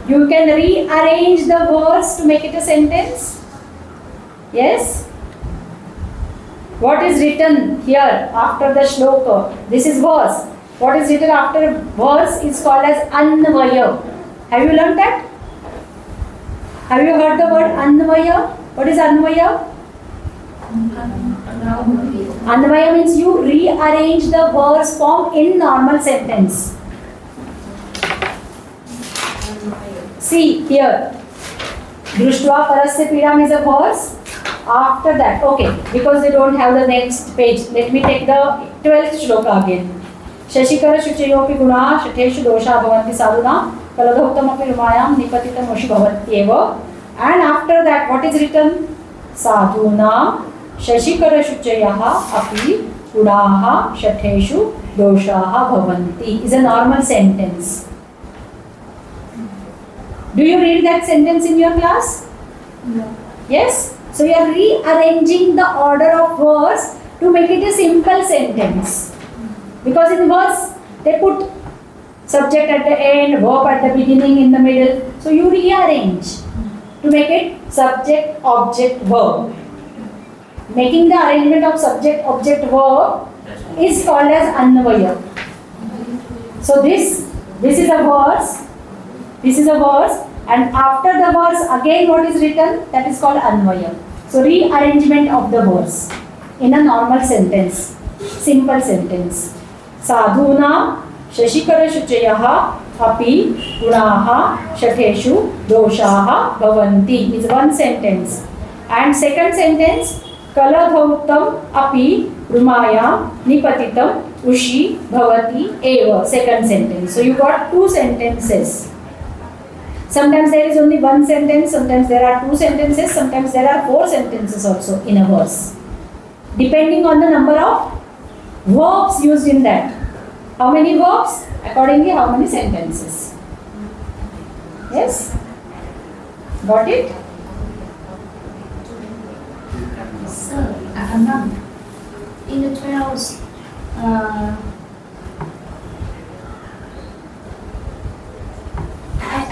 Speaker 1: You can rearrange the words to make it a sentence. Yes? What is written here after the shloka? This is verse. What is written after verse is called as anvaya. Have you learned that? Have you heard the word anvaya? What is anvaya? Anvaya means you rearrange the verse form in normal sentence. See here. Drishtva parasya pidam is a verse. After that, okay, because they don't have the next page, let me take the 12th shloka again. Shashikara shuchayopi guna shateshu dosha bhavanti sadhuna kaladhauttamapi rumayam nipatitam oshi bhavatyeva. And after that, what is written? Sadhuna shashikara shuchayaha api gunaha shateshu doshaha bhavanti is a normal sentence. Do you read that sentence in your class?
Speaker 3: No.
Speaker 1: Yes? So you are rearranging the order of words to make it a simple sentence. Because in verse, they put subject at the end, verb at the beginning, in the middle. So you rearrange to make it subject, object, verb. Making the arrangement of subject, object, verb is called as anvaya. So this is a verse. This is a verse, and after the verse again what is written? That is called anvaya. So rearrangement of the verse in a normal sentence, simple sentence. Sadhuna shashikara shuchayaha api gunaha shateshu doshaha bhavanti is one sentence. And second sentence, kaladhautam api rumaya nipatitam ushi bhavati eva. Second sentence. So you got two sentences. Sometimes there is only one sentence, sometimes there are two sentences, sometimes there are four sentences also in a verse. Depending on the number of verbs used in that. How many verbs? Accordingly, how many sentences? Yes? Got it?
Speaker 3: Sir, in the 12,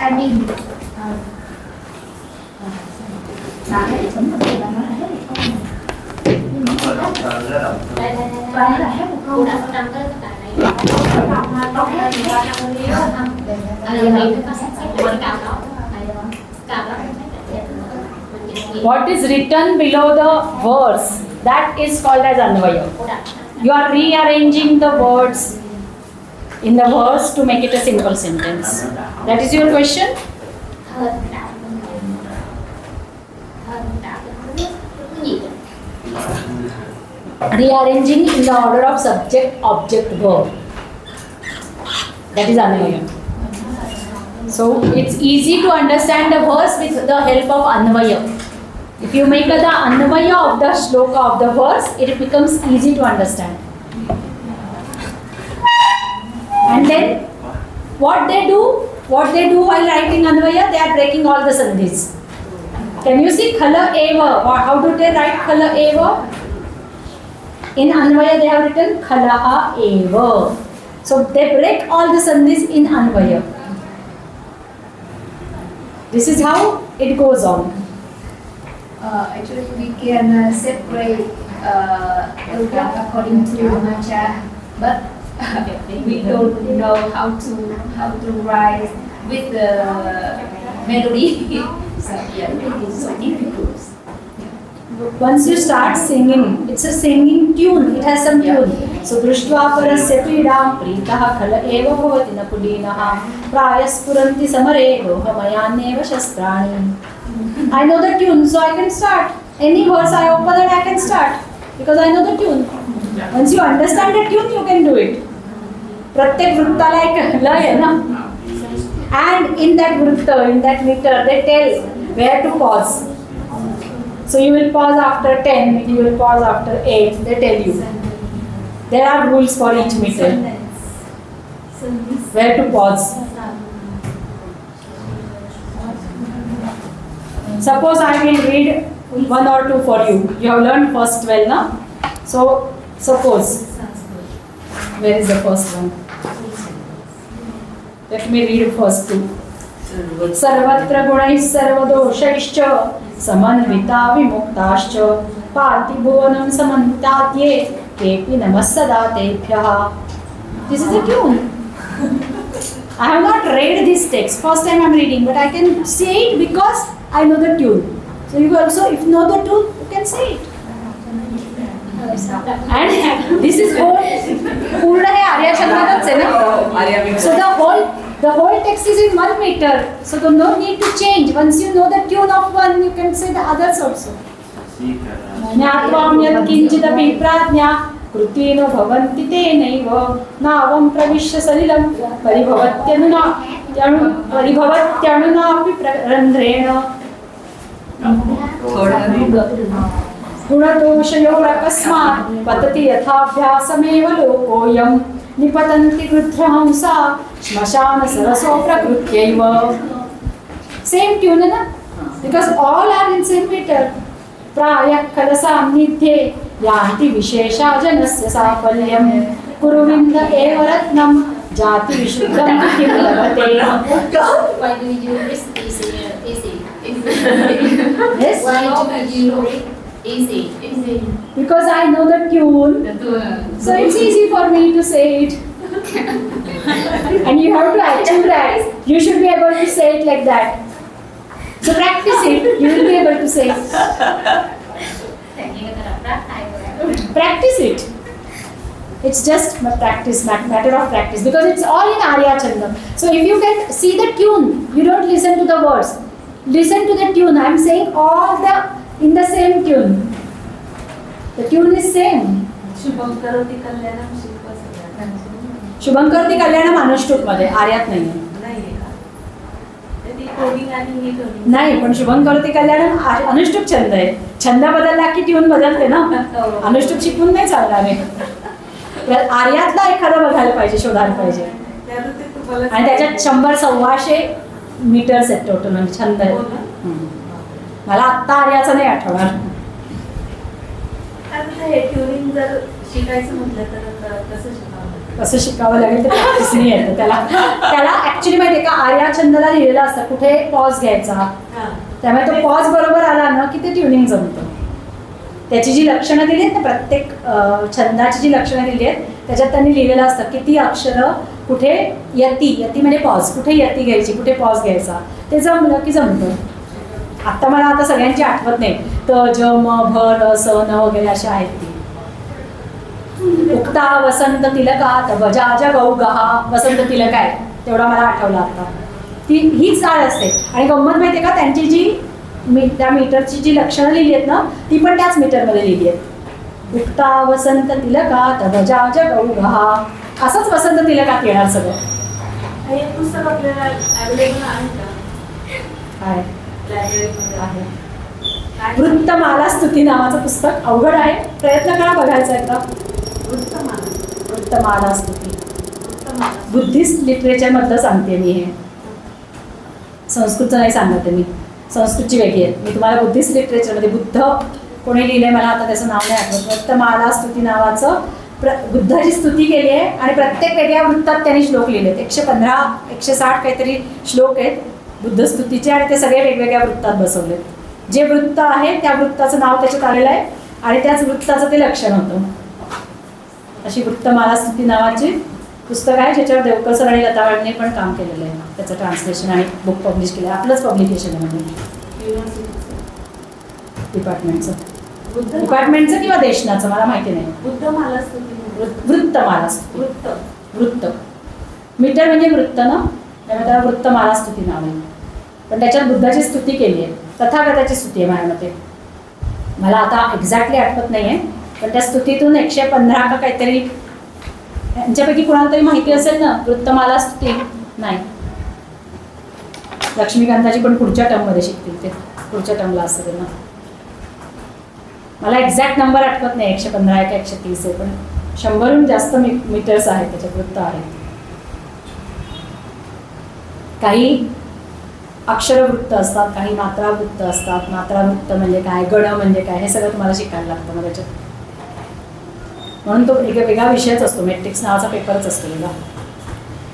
Speaker 3: I mean,
Speaker 1: What is written below the verse, that is called as anvaya. You are rearranging the words in the verse to make it a simple sentence. That is your question? rearranging in the order of subject, object, verb. That is Anvaya. So it's easy to understand the verse with the help of Anvaya. If you make the Anvaya of the shloka of the verse, it becomes easy to understand. And then what they do while writing Anvaya, they are breaking all the sandhis. Can you see Khala Eva? How do they write Khala Eva? In Anvaya they have written Khalaha Eva. So they break all the sandhis in Anvaya. This is how it goes on.
Speaker 3: Actually, we can separate according to Macha, but we don't know how to write with the melody. So yeah, it is so difficult.
Speaker 1: Once you start singing, it's a singing tune, it has some tune. So Drishtva parasya pidam pritaha khala eva bhavati nakulinaha prayaspuranti samare gohamayanneva shastrani. I know the tune, so I can start. Any verse I open and I can start because I know the tune. Once you understand the tune, you can do it. Pratyek vrittala ek lay hai na. And in that vritta, in that meter, they tell where to pause. So you will pause after 10, you will pause after 8, they tell you. There are rules for each meter. Where to pause. Suppose I will read 1 or 2 for you. You have learned first 12 now. So suppose. Where is the first one? Let me read first 2. सर्वत्र गुणैः सर्वदोषैश्च समन्विता विमुक्ताश्च पाति भुवनं समन्विताद्ये केऽपि नमः सदा तेभ्यः. This is a tune. I have not read this text. First time I am reading, but I can say it because I know the tune. So you also, if you know the tune, you can say it. And this is whole Pune hai Arya Chandanath se na. So the whole text is in 1 meter. So there no need to change. Once you know the tune of one, you can say the others also. Jnatvam yat kinchidapi pradnya krutino bhavanti tenaiv navam pravishya salilam paribhavatyanuna prarandrena. गुणदोषयोरकस्मात् पतति यथाभ्यासमेव लोकोऽयं निपतन्ति गृध्रहंसा श्मशानसरसो प्रकृत्यैव. Same tune na? Because all are in same meter. प्रायः कलसान्निध्ये यान्ति विशेषा जनस्य साफल्यं कुरुविन्द एव रत्नं जाति विशुद्धं किं लभते.
Speaker 2: Why do you read easy?
Speaker 1: Yes?
Speaker 2: Why do you read easy?
Speaker 1: Because I know the tune, so it's easy for me to say it. And you have to achieve that. You should be able to say it like that. So practice it. You will be able to say it. Practice it. It's just a practice, matter of practice, because it's all in Arya Chandam. So if you can see the tune, you don't listen to the words. Listen to the tune. I am saying all in the same tune. The tune is same.
Speaker 7: Shubham करोति कल्याणम शिल्प सगळ्यांना.
Speaker 1: शुभम करोति कल्याणम अनुष्टुप मध्ये आर्यात नाहीये. नाही, पण शुभम करोति कल्याणम अनुष्टुप छंद आहे. छंद बदलला की ट्यून बदलते ना. अनुष्टुप शिकून नाही चालणार आहे. आर्यातला एखादा बघायला पाहिजे, शोधायला पाहिजे. आणि त्याच्यात 100-125 मीटर्स आहेत टोटल, म्हणजे छंद आहे. मला आत्ता आर्याचं नाही आठवणार.
Speaker 7: ट्युनिंग जर शिकायचं म्हटलं तर
Speaker 1: कसं शिकावं लागेल ते प्रॅक्टिसने येतं. त्याला ऍक्च्युली माहिती आहे का, आर्या छंदला लिहिलेलं असतं कुठे पॉज घ्यायचा. त्यामुळे तो पॉज बरोबर आला ना की ते ट्युनिंग जमतं. त्याची जी लक्षणं दिली आहेत ना, प्रत्येक छंदाची जी लक्षणं दिली आहेत त्याच्यात त्यांनी लिहिलेलं असतं किती अक्षरं कुठे यती म्हणजे पॉज, कुठे यती घ्यायची, कुठे पॉज घ्यायचा. ते जमलं की जमतं. आता सगळ्यांची आठवत नाही. त ज म भ र स न वगैरे अशी आहेत ती. उक्ता वसंत तिलकात बजाज गौगहा, वसंत तिलक आहे तेवढा मला आठवला आता. हीच चाळ असते. आणि गंमत माहिती आहे का, त्यांची जी त्या मीटरची जी लक्षणं लिहिली आहेत ना ती पण त्याच मीटरमध्ये लिहिली आहेत. उक्ता वसंत तिलकात गजाज गौगहा. असंच वसंत तिलकात येणार सगळं.
Speaker 7: हे पुस्तक आपल्याला अवेलेबल आहे का?
Speaker 1: आहे,
Speaker 7: लायब्ररीमध्ये
Speaker 1: आहे. वृत्तमाला स्तुती नावाचं पुस्तक अवघड आहे, प्रयत्न करा बघायचा एकदा. वृत्तमाला स्तुती बुद्धिस्ट लिटरेचरमधलं सांगते मी. हे संस्कृतचं नाही सांगत मी, संस्कृतची वेगळी आहे. मी तुम्हाला बुद्धिस्ट लिटरेचरमध्ये बुद्ध कोणी लिहिलंय मला आता त्याचं नाव नाही आठवत. वृत्तमाला स्तुती नावाचं बुद्धाची स्तुती केली आहे आणि प्रत्येक वेगळ्या वृत्तात त्यांनी श्लोक लिहिले. 115 160 काहीतरी श्लोक आहेत बुद्ध स्तुतीचे आणि ते सगळे वेगवेगळ्या वृत्तात बसवले. जे वृत्त आहे त्या वृत्ताचं नाव त्याच्यात आलेलं आहे आणि त्याच वृत्ताचं ते लक्षण होतं. अशी वृत्तमाला स्तुती नावाची पुस्तक आहे ज्याच्यावर देवकर सर आणि लता वाळने पण काम केलेलं आहे. त्याचं ट्रान्सलेशन आणि बुक पब्लिश केलं आहे. आपलंच पब्लिकेशन आहे म्हणजे डिपार्टमेंटचं किंवा देशनाचं मला माहिती नाही.
Speaker 7: बुद्धमाला स्तुती.
Speaker 1: वृत्तमाला स्तुती. वृत्त मीटर म्हणजे वृत्त ना, त्यामुळे त्याला वृत्तमाला स्तुती नाव आहे. पण त्याच्यात बुद्धाची स्तुती केली आहे, तथागताची स्तुती आहे माझ्या मते. मला आता एक्झॅक्टली आठवत नाही आहे, पण त्या स्तुतीतून 115 का काहीतरी यांच्यापैकी कुणाला तरी माहिती असेल ना वृत्तमाला स्तुती. नाही, लक्ष्मीकांताची पण पुढच्या टर्ममध्ये शिकतील ते, पुढच्या टर्मला असतं त्यांना. मला एक्झॅक्ट नंबर आठवत नाही 115 आहे का 130 आहे, पण 100हून जास्त मीटर्स आहेत त्याच्यात, वृत्त आहेत. काही अक्षरवृत्त असतात, काही मात्रावृत्त असतात. मात्रावृत्त म्हणजे काय, गण म्हणजे काय, हे सगळं तुम्हाला शिकायला लागतं मग त्याच्यात. म्हणून तो एक वेगळा विषयच असतो, मॅट्रिक्स नावाचा पेपरच असतो वेगळा.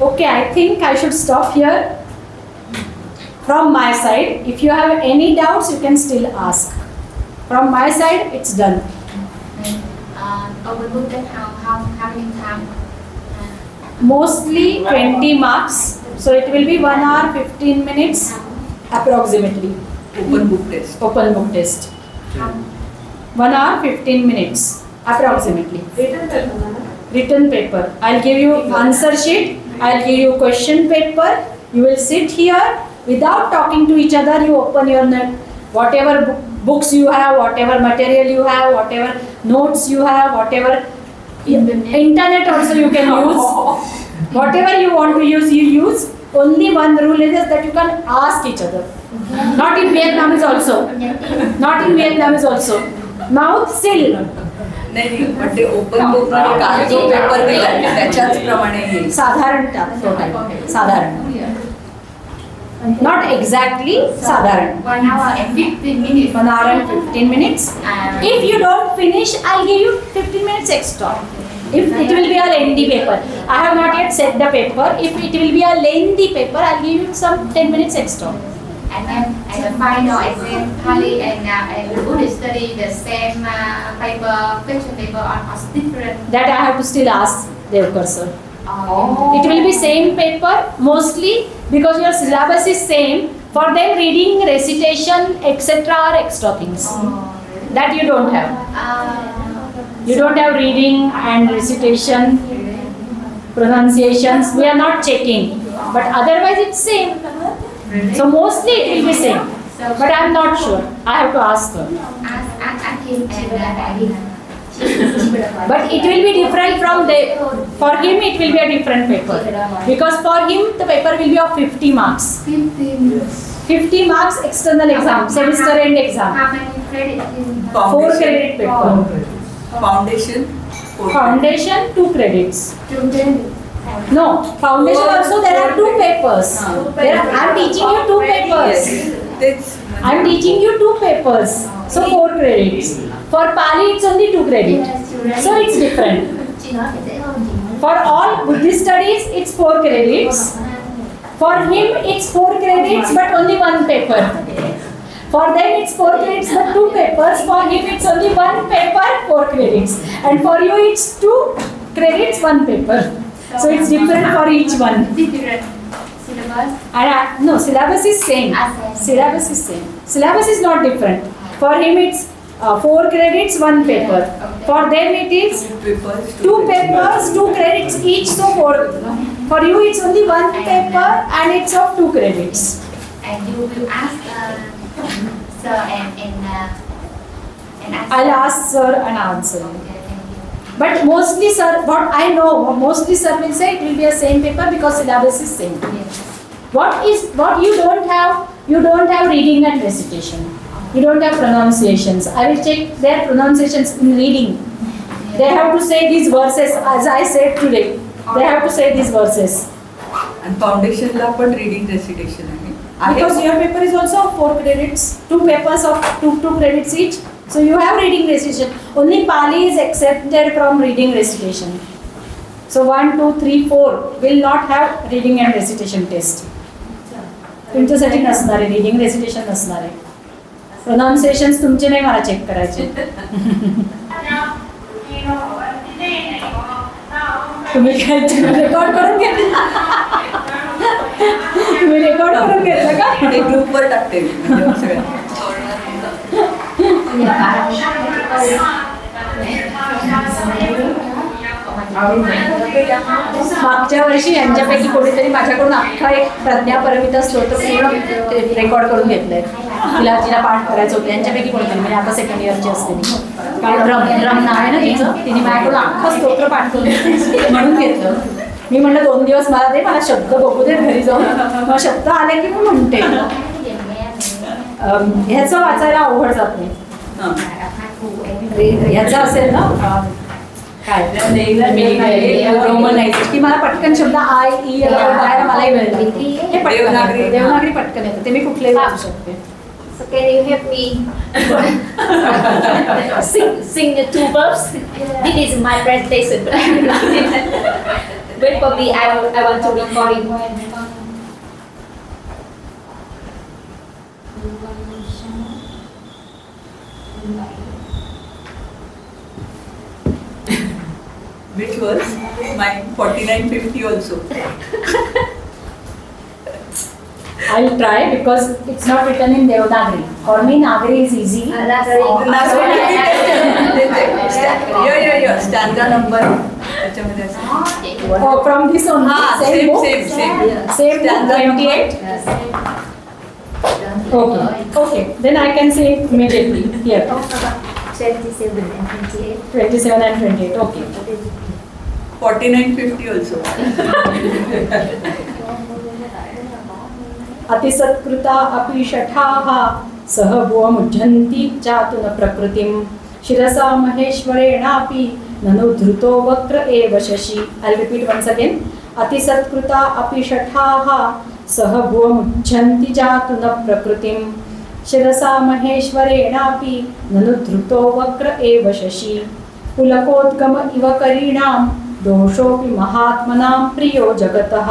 Speaker 1: Okay, I think I should stop here from my side. If you have any doubts you can still ask. From my side it's done.
Speaker 2: How many times?
Speaker 1: Mostly 20 marks. So it will be 1 hour 15 minutes approximately.
Speaker 4: Open book test.
Speaker 1: Open book test. 1 hour 15 minutes approximately. Written paper. I'll give you answer sheet. I'll give you question paper. You will sit here without talking to each other. You open your whatever books you have, whatever material you have, whatever notes you have, whatever internet also you can use. Whatever you want to use, you use. Only one rule is that you can ask each other. Not in Vietnamese also. Not in Vietnamese also. Mouth still.
Speaker 4: नाही, पण ते open book काल जो paper दिला त्याच्याच प्रमाणे येईल.
Speaker 1: साधारण साधारण. Not exactly साधारण.
Speaker 2: 1 hour and 15 minutes.
Speaker 1: 1 hour and 15 minutes. If you don't finish, I'll give you 15 minutes extra. If it will be a lengthy paper, I have not yet set the paper. If it will be a lengthy paper, I'll give you some 10 minutes extra.
Speaker 2: And then at the final exam, Pali and Buddhist study the same paper, question paper or different.
Speaker 1: That I have to still ask Devkar sir.
Speaker 2: Oh.
Speaker 1: It will be same paper mostly because your syllabus is same. For them, reading, recitation, etc. are extra things that you don't have. You don't have reading and recitation, pronunciations. We are not checking, but otherwise it's same. So mostly it will be same, but I am not sure. I have to ask her.
Speaker 2: Ask him and
Speaker 1: But it will be different from the. For him, it will be a different paper because for him the paper will be of 50 marks. 50 marks external exam, semester end exam.
Speaker 2: How many credits?
Speaker 1: 4 credit paper.
Speaker 4: Foundation.
Speaker 1: Foundation 2 credits.
Speaker 2: 2 credits.
Speaker 1: No, foundation also there are 2 papers. I am teaching you 2 papers. I am teaching you 2 papers. So 4 credits. For Pali it's only 2 credits. So it's different. For all Buddhist studies it's 4 credits. For him it's 4 credits but only 1 paper. For them it's 4 credits but 2 papers. For him it's only 1 paper, 4 credits. And for you it's 2 credits, 1 paper. So it's different for each one.
Speaker 2: Different syllabus.
Speaker 1: And no, syllabus is same. Syllabus is same. Syllabus is not different. For him it's 4 credits, 1 paper. For them it is 2 papers, 2 credits each. So 4. For you it's only 1 paper and it's of 2 credits.
Speaker 2: And you will ask sir and
Speaker 1: I'll ask sir and answer. But mostly sir, what I know, mostly sir will say it will be a same paper because syllabus is same. What you don't have? You don't have reading and recitation. You don't have pronunciations. I will check their pronunciations in reading. They have to say these verses as I said today. They have to say these verses.
Speaker 4: And foundation ला पण reading recitation आहे.
Speaker 1: Because your paper is also 4 credits, 2 papers of 2 credits each. So you have reading recitation. Only Pali is accepted from reading recitation. So 1, 2, 3, 4 will not have reading and recitation test. तुमच्यासाठी नसणार आहे reading recitation नसणार आहे. Pronunciations तुमचे नाही मला check करायचे. तुम्ही काय रेकॉर्ड करून घेतलं? तुम्ही रेकॉर्ड करून घेतलं का?
Speaker 4: ते ग्रुपवर टाकते
Speaker 1: मागच्या वर्षी यांच्यापैकी कोणीतरी माझ्याकडून अख्खा एक प्रज्ञा परमिता स्तोत्र पूर्ण रेकॉर्ड करून घेतलंय. तिला पाठ करायचं होतं यांच्यापैकी कोणीतरी, म्हणजे आता सेकंड इयरची असते काय रम नाव आहे ना तिचं, तिने माझ्याकडून अख्खं स्तोत्र पाठ करून म्हणून घेतलं. मी म्हणलं 2 दिवस मला दे, मला शब्द बघू दे घरी जाऊन, मग शब्द आले की मी म्हणते. ह्याचं वाचायला अवघड जात नाही. ह्याचं असेल ना काय रोमनाइज की मला पटकन शब्द आय ई करायला मलाही वेळ लागतो. हे पटकन देवनागरी पटकन येतं, ते मी कुठलेही वाचू शकते.
Speaker 3: So can you help me sing the 2 verbs? This is my presentation. Wait for me. I want to record it.
Speaker 4: which was my 4950 also.
Speaker 1: I'll try because it's not written in Devanagari. For me, Nagari is easy.
Speaker 4: Yeah. Stanza number.
Speaker 1: Oh, from this only. Same book? Same
Speaker 4: Stanza
Speaker 1: 28. Okay. Then I can say it immediately here.
Speaker 3: 27 and 28.
Speaker 1: 27 and 28. Okay.
Speaker 4: 4950 also.
Speaker 1: अतिसत्कृता अपि शठाः सहभुवमुज्झन्ति चातुन प्रकृतिं शिरसा महेश्वरेणापि ननु धृतो वक्र एव Shashi. I'll repeat once again. अतिसत्कृता अपि शठाः सहभुवमुज्झन्ति चातुन प्रकृतिं शिरसा महेश्वरेणापि ननु धृतो वक्र एव शशि. पुलकोद्गम इव करीणां दोषोऽपि महात्मनां प्रियो जगतः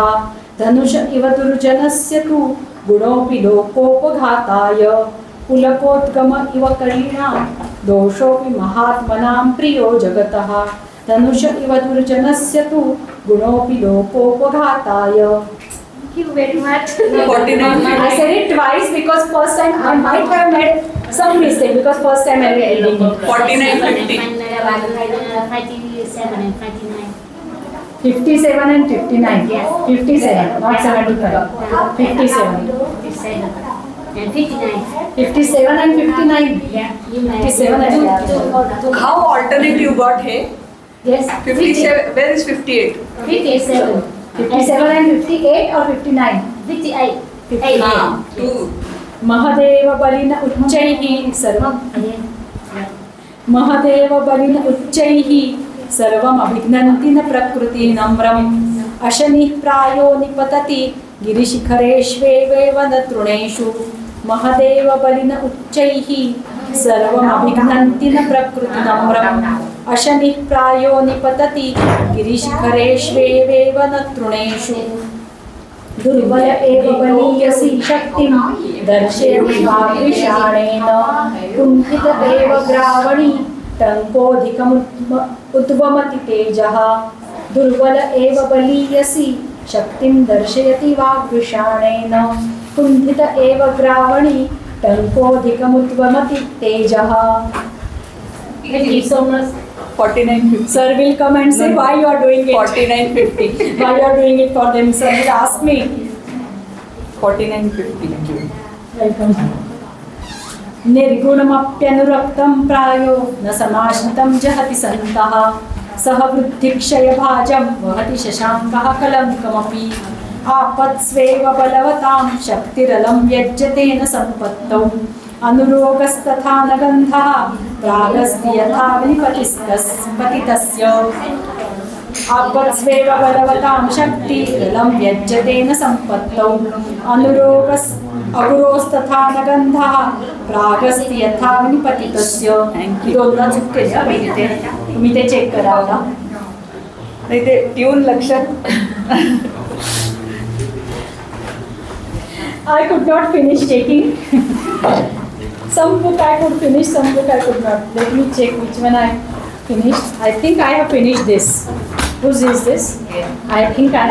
Speaker 1: धनुष इव दुर्जनस्य तु गुणोऽपि लोकोपघाताय. पुलकोद्गम इव करीणां दोषोऽपि महात्मनां प्रियो जगतः धनुष इव दुर्जनस्य तु गुणोऽपि लोकोपघाताय.
Speaker 3: Thank you very much.
Speaker 4: 4950.
Speaker 1: I said it twice because first time I might have made some mistake because first time I read it.
Speaker 4: 4950.
Speaker 3: 57 and 59.
Speaker 1: 57 and 59.
Speaker 3: Yes.
Speaker 1: 57, not 75. 57.
Speaker 3: 57 and 59.
Speaker 1: 57 and 59.
Speaker 3: Yeah.
Speaker 1: 57 and 59.
Speaker 4: How alternate you got here?
Speaker 3: Yes.
Speaker 4: 57. Where is 58?
Speaker 3: 57.
Speaker 1: 57 and 58 or 59?
Speaker 3: 58.
Speaker 1: 58.
Speaker 4: 2.
Speaker 1: Mahadeva Balen उच्चैः सर्वं महदेव बलिन उच्चैः सर्वम् अभिघ्नन्ति न प्रकृति नम्रम् अशनिः प्रायो निपतति गिरिशिखरेष्वेव न तृणेषु. महदेव बलिन उच्चैः सर्वम् अभिघ्नन्ति न प्रकृति नम्रम् अशनिः प्रायो निपतति गिरिशिखरेष्वेव न तृणेषु. दुर्बल एव बलीयसी शक्तिं दर्शयति वाग्विषाणेन कुण्ठित एव ग्रावणी टङ्कोऽधिकमुद्वमति तेजः. दुर्बल एव बलीयसी शक्तिं दर्शयति वाग्विषाणेन कुण्ठित एव ग्रावणी टङ्कोऽधिकमुद्वमति तेजः. Thank you so much.
Speaker 4: 4950.
Speaker 1: Sir will come and say why you are doing it.
Speaker 4: 4950.
Speaker 1: Why you are doing it for them? Sir will ask me.
Speaker 4: 4950.
Speaker 1: Welcome. निर्गुणमप्यनुरक्तं प्रायो न समाश्रितं जहति सन्तः सह वृद्धिक्षयभाजं वहति शशाङ्कः कलङ्कमपि आपत्स्वेव बलवतां शक्तिरलं व्यज्यते न सम्पत्तौ अनुरोगस्तथा न गन्धः प्रागस्ति यथा विपतितस्य आपत्स्वेव बलवतां शक्तिरलं व्यज्यते न सम्पत्तौ अगुरोस्तथा न गन्धः प्रागस्ति यथा विपतितस्य. दोनदा चुकलेल्या पाहिजे तुम्ही ते चेक करा ना.
Speaker 4: नाही ते ट्यून लक्षात.
Speaker 1: I could not finish checking. Some book I could finish, some book I could not. Let me check which one I finished. I think I have finished this. Whose is this? I think I have.